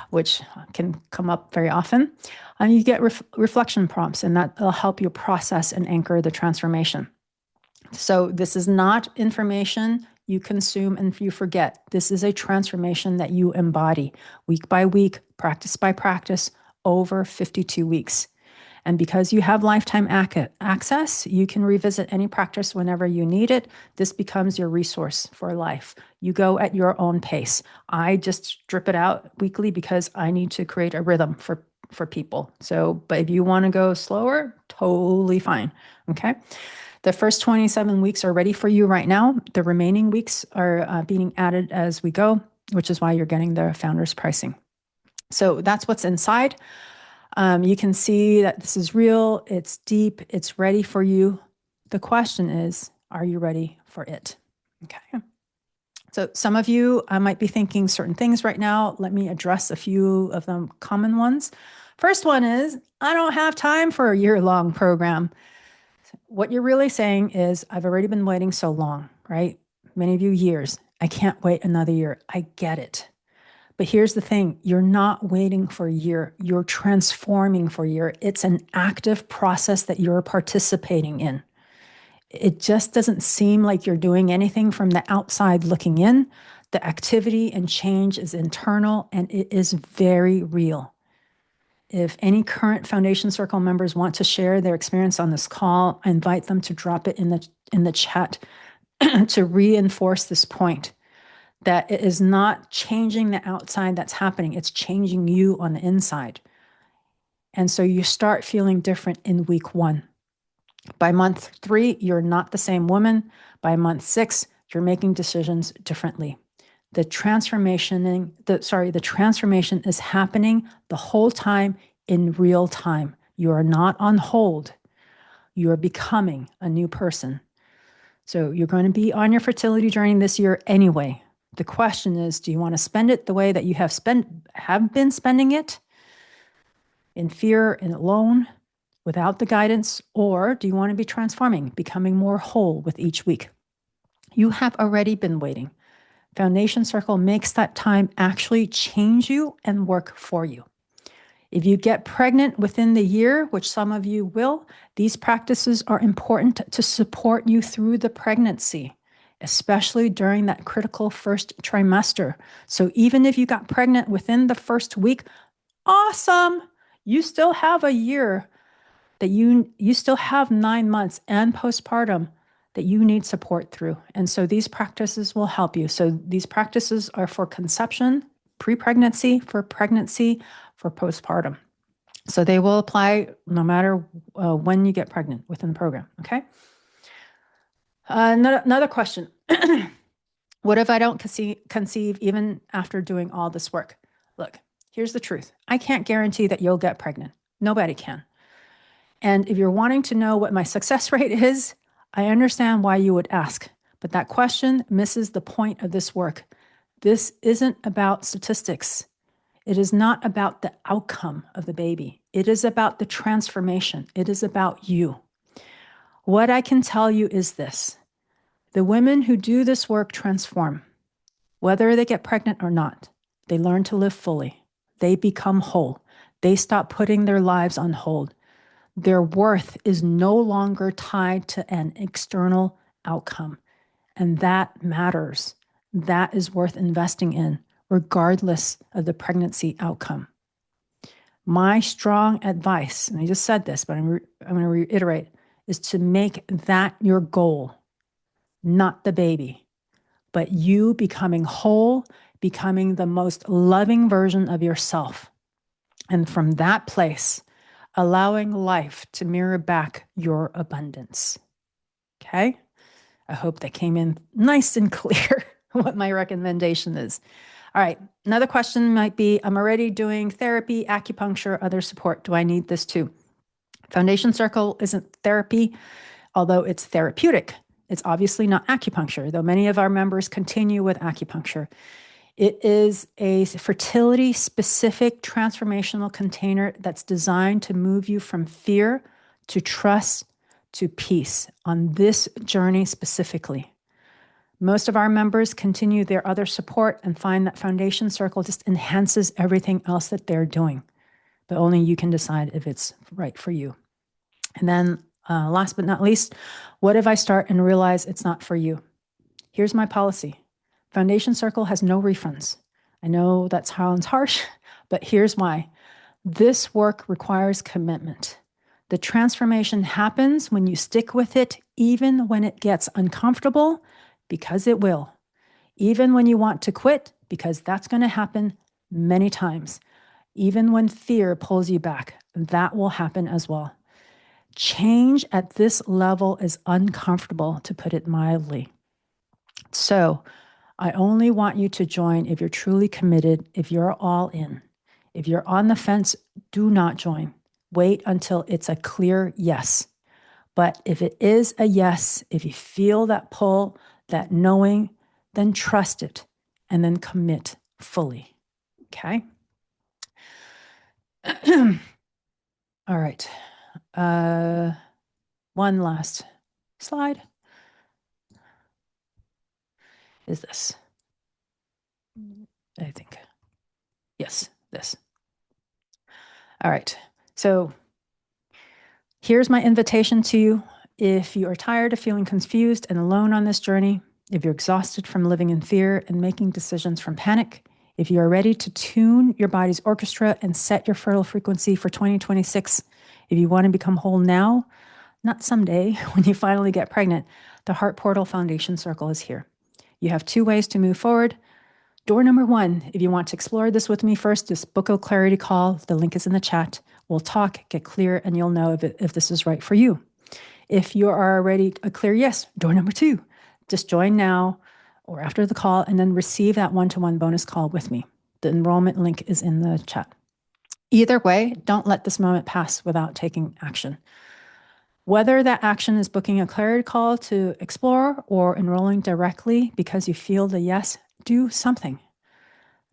which can come up very often. And you get reflection prompts, and that will help you process and anchor the transformation. So this is not information you consume and you forget. This is a transformation that you embody week by week, practice by practice, over 52 weeks. And because you have lifetime access, you can revisit any practice whenever you need it. This becomes your resource for life. You go at your own pace. I just drip it out weekly because I need to create a rhythm for for people. So, but if you want to go slower, totally fine. Okay. The first 27 weeks are ready for you right now. The remaining weeks are being added as we go, which is why you're getting the founder's pricing. So that's what's inside. You can see that this is real, it's deep, it's ready for you. The question is, are you ready for it? Okay. So some of you might be thinking certain things right now. Let me address a few of them common ones. First one is, I don't have time for a year-long program. What you're really saying is, I've already been waiting so long, right? Many of you years. I can't wait another year. I get it. But here's the thing, you're not waiting for a year, you're transforming for a year. It's an active process that you're participating in. It just doesn't seem like you're doing anything from the outside looking in. The activity and change is internal and it is very real. If any current Foundation Circle members want to share their experience on this call, I invite them to drop it in the chat to reinforce this point. That it is not changing the outside that's happening, it's changing you on the inside. And so you start feeling different in week 1. By month 3, you're not the same woman. By month 6, you're making decisions differently. The transformation is happening the whole time in real time. You are not on hold. You are becoming a new person. So you're going to be on your fertility journey this year anyway. The question is, do you want to spend it the way that you have been spending it, in fear and alone, without the guidance, or do you want to be transforming, becoming more whole with each week? You have already been waiting. Foundation Circle makes that time actually change you and work for you. If you get pregnant within the year, which some of you will, these practices are important to support you through the pregnancy, especially during that critical first trimester. So even if you got pregnant within the first week, awesome. You still have a year that you still have 9 months and postpartum that you need support through. And so these practices will help you. So these practices are for conception, pre-pregnancy, for pregnancy, for postpartum. So they will apply no matter when you get pregnant within the program, okay? Another question. What if I don't conceive even after doing all this work? Look, here's the truth. I can't guarantee that you'll get pregnant. Nobody can. And if you're wanting to know what my success rate is, I understand why you would ask. But that question misses the point of this work. This isn't about statistics. It is not about the outcome of the baby. It is about the transformation. It is about you. What I can tell you is this. The women who do this work transform. Whether they get pregnant or not, they learn to live fully. They become whole. They stop putting their lives on hold. Their worth is no longer tied to an external outcome. And that matters. That is worth investing in, regardless of the pregnancy outcome. My strong advice, and I just said this, but I'm going to reiterate, is to make that your goal, not the baby, but you becoming whole, becoming the most loving version of yourself. And from that place, allowing life to mirror back your abundance. Okay? I hope that came in nice and clear what my recommendation is. All right. Another question might be, I'm already doing therapy, acupuncture, other support. Do I need this too? Foundation Circle isn't therapy, although it's therapeutic. It's obviously not acupuncture, though many of our members continue with acupuncture. It is a fertility-specific transformational container that's designed to move you from fear to trust to peace on this journey specifically. Most of our members continue their other support and find that Foundation Circle just enhances everything else that they're doing, but only you can decide if it's right for you. And then last but not least, what if I start and realize it's not for you? Here's my policy. Foundation Circle has no refunds. I know that sounds harsh, but here's why. This work requires commitment. The transformation happens when you stick with it, even when it gets uncomfortable, because it will. Even when you want to quit, because that's going to happen many times. even when fear pulls you back. That will happen as well. Change at this level is uncomfortable, to put it mildly. So, I only want you to join if you're truly committed, if you're all in. If you're on the fence, do not join. Wait until it's a clear yes. But if it is a yes, if you feel that pull, that knowing, then trust it and then commit fully. Okay? All right. One last slide is this. I think. Yes, this. All right. So here's my invitation to you. If you are tired of feeling confused and alone on this journey, if you're exhausted from living in fear and making decisions from panic, if you are ready to tune your body's orchestra and set your fertile frequency for 2026, if you want to become whole now, not someday when you finally get pregnant, the Heart Portal Foundation Circle is here. You have two ways to move forward. Door number one, if you want to explore this with me first, just book a clarity call. The link is in the chat. We'll talk, get clear, and you'll know if this is right for you. If you are already a clear yes, door number two, just join now or after the call and then receive that one-to-one bonus call with me. The enrollment link is in the chat. Either way, don't let this moment pass without taking action. Whether that action is booking a clarity call to explore or enrolling directly because you feel the yes, do something.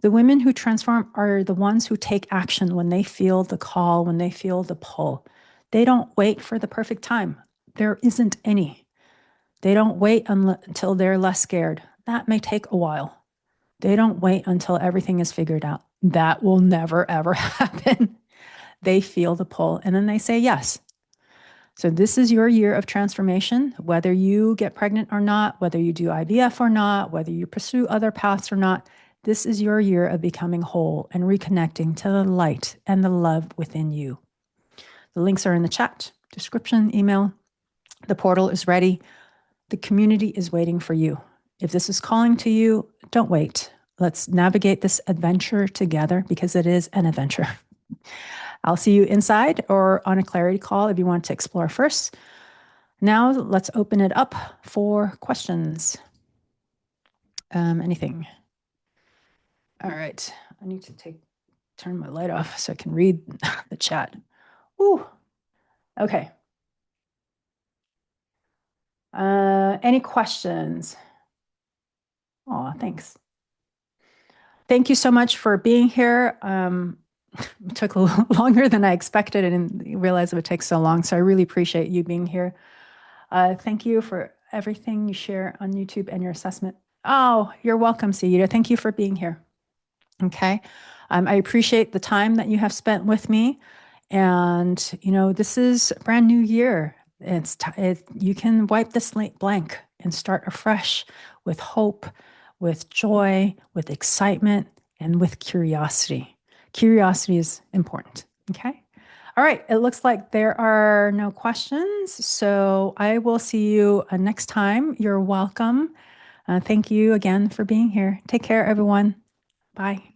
The women who transform are the ones who take action when they feel the call, when they feel the pull. They don't wait for the perfect time. There isn't any. They don't wait until they're less scared. That may take a while. They don't wait until everything is figured out. That will never, ever happen. They feel the pull and then they say yes. So this is your year of transformation, whether you get pregnant or not, whether you do IVF or not, whether you pursue other paths or not. This is your year of becoming whole and reconnecting to the light and the love within you. The links are in the chat, description, email. The portal is ready. The community is waiting for you. If this is calling to you, don't wait. Let's navigate this adventure together because it is an adventure. I'll see you inside or on a clarity call if you want to explore first. Now let's open it up for questions. Anything? All right. I need to turn my light off so I can read the chat. Ooh. Okay. Any questions? Oh, thanks. Thank you so much for being here. It took a little longer than I expected. I didn't realize it would take so long. So I really appreciate you being here. Thank you for everything you share on YouTube and your assessment. Oh, you're welcome, Saida. Thank you for being here. Okay. I appreciate the time that you have spent with me. And, this is a brand new year. You can wipe the slate blank and start afresh with hope, with joy, with excitement, and with curiosity. Curiosity is important. Okay. All right. It looks like there are no questions. So I will see you next time. You're welcome. Thank you again for being here. Take care, everyone. Bye.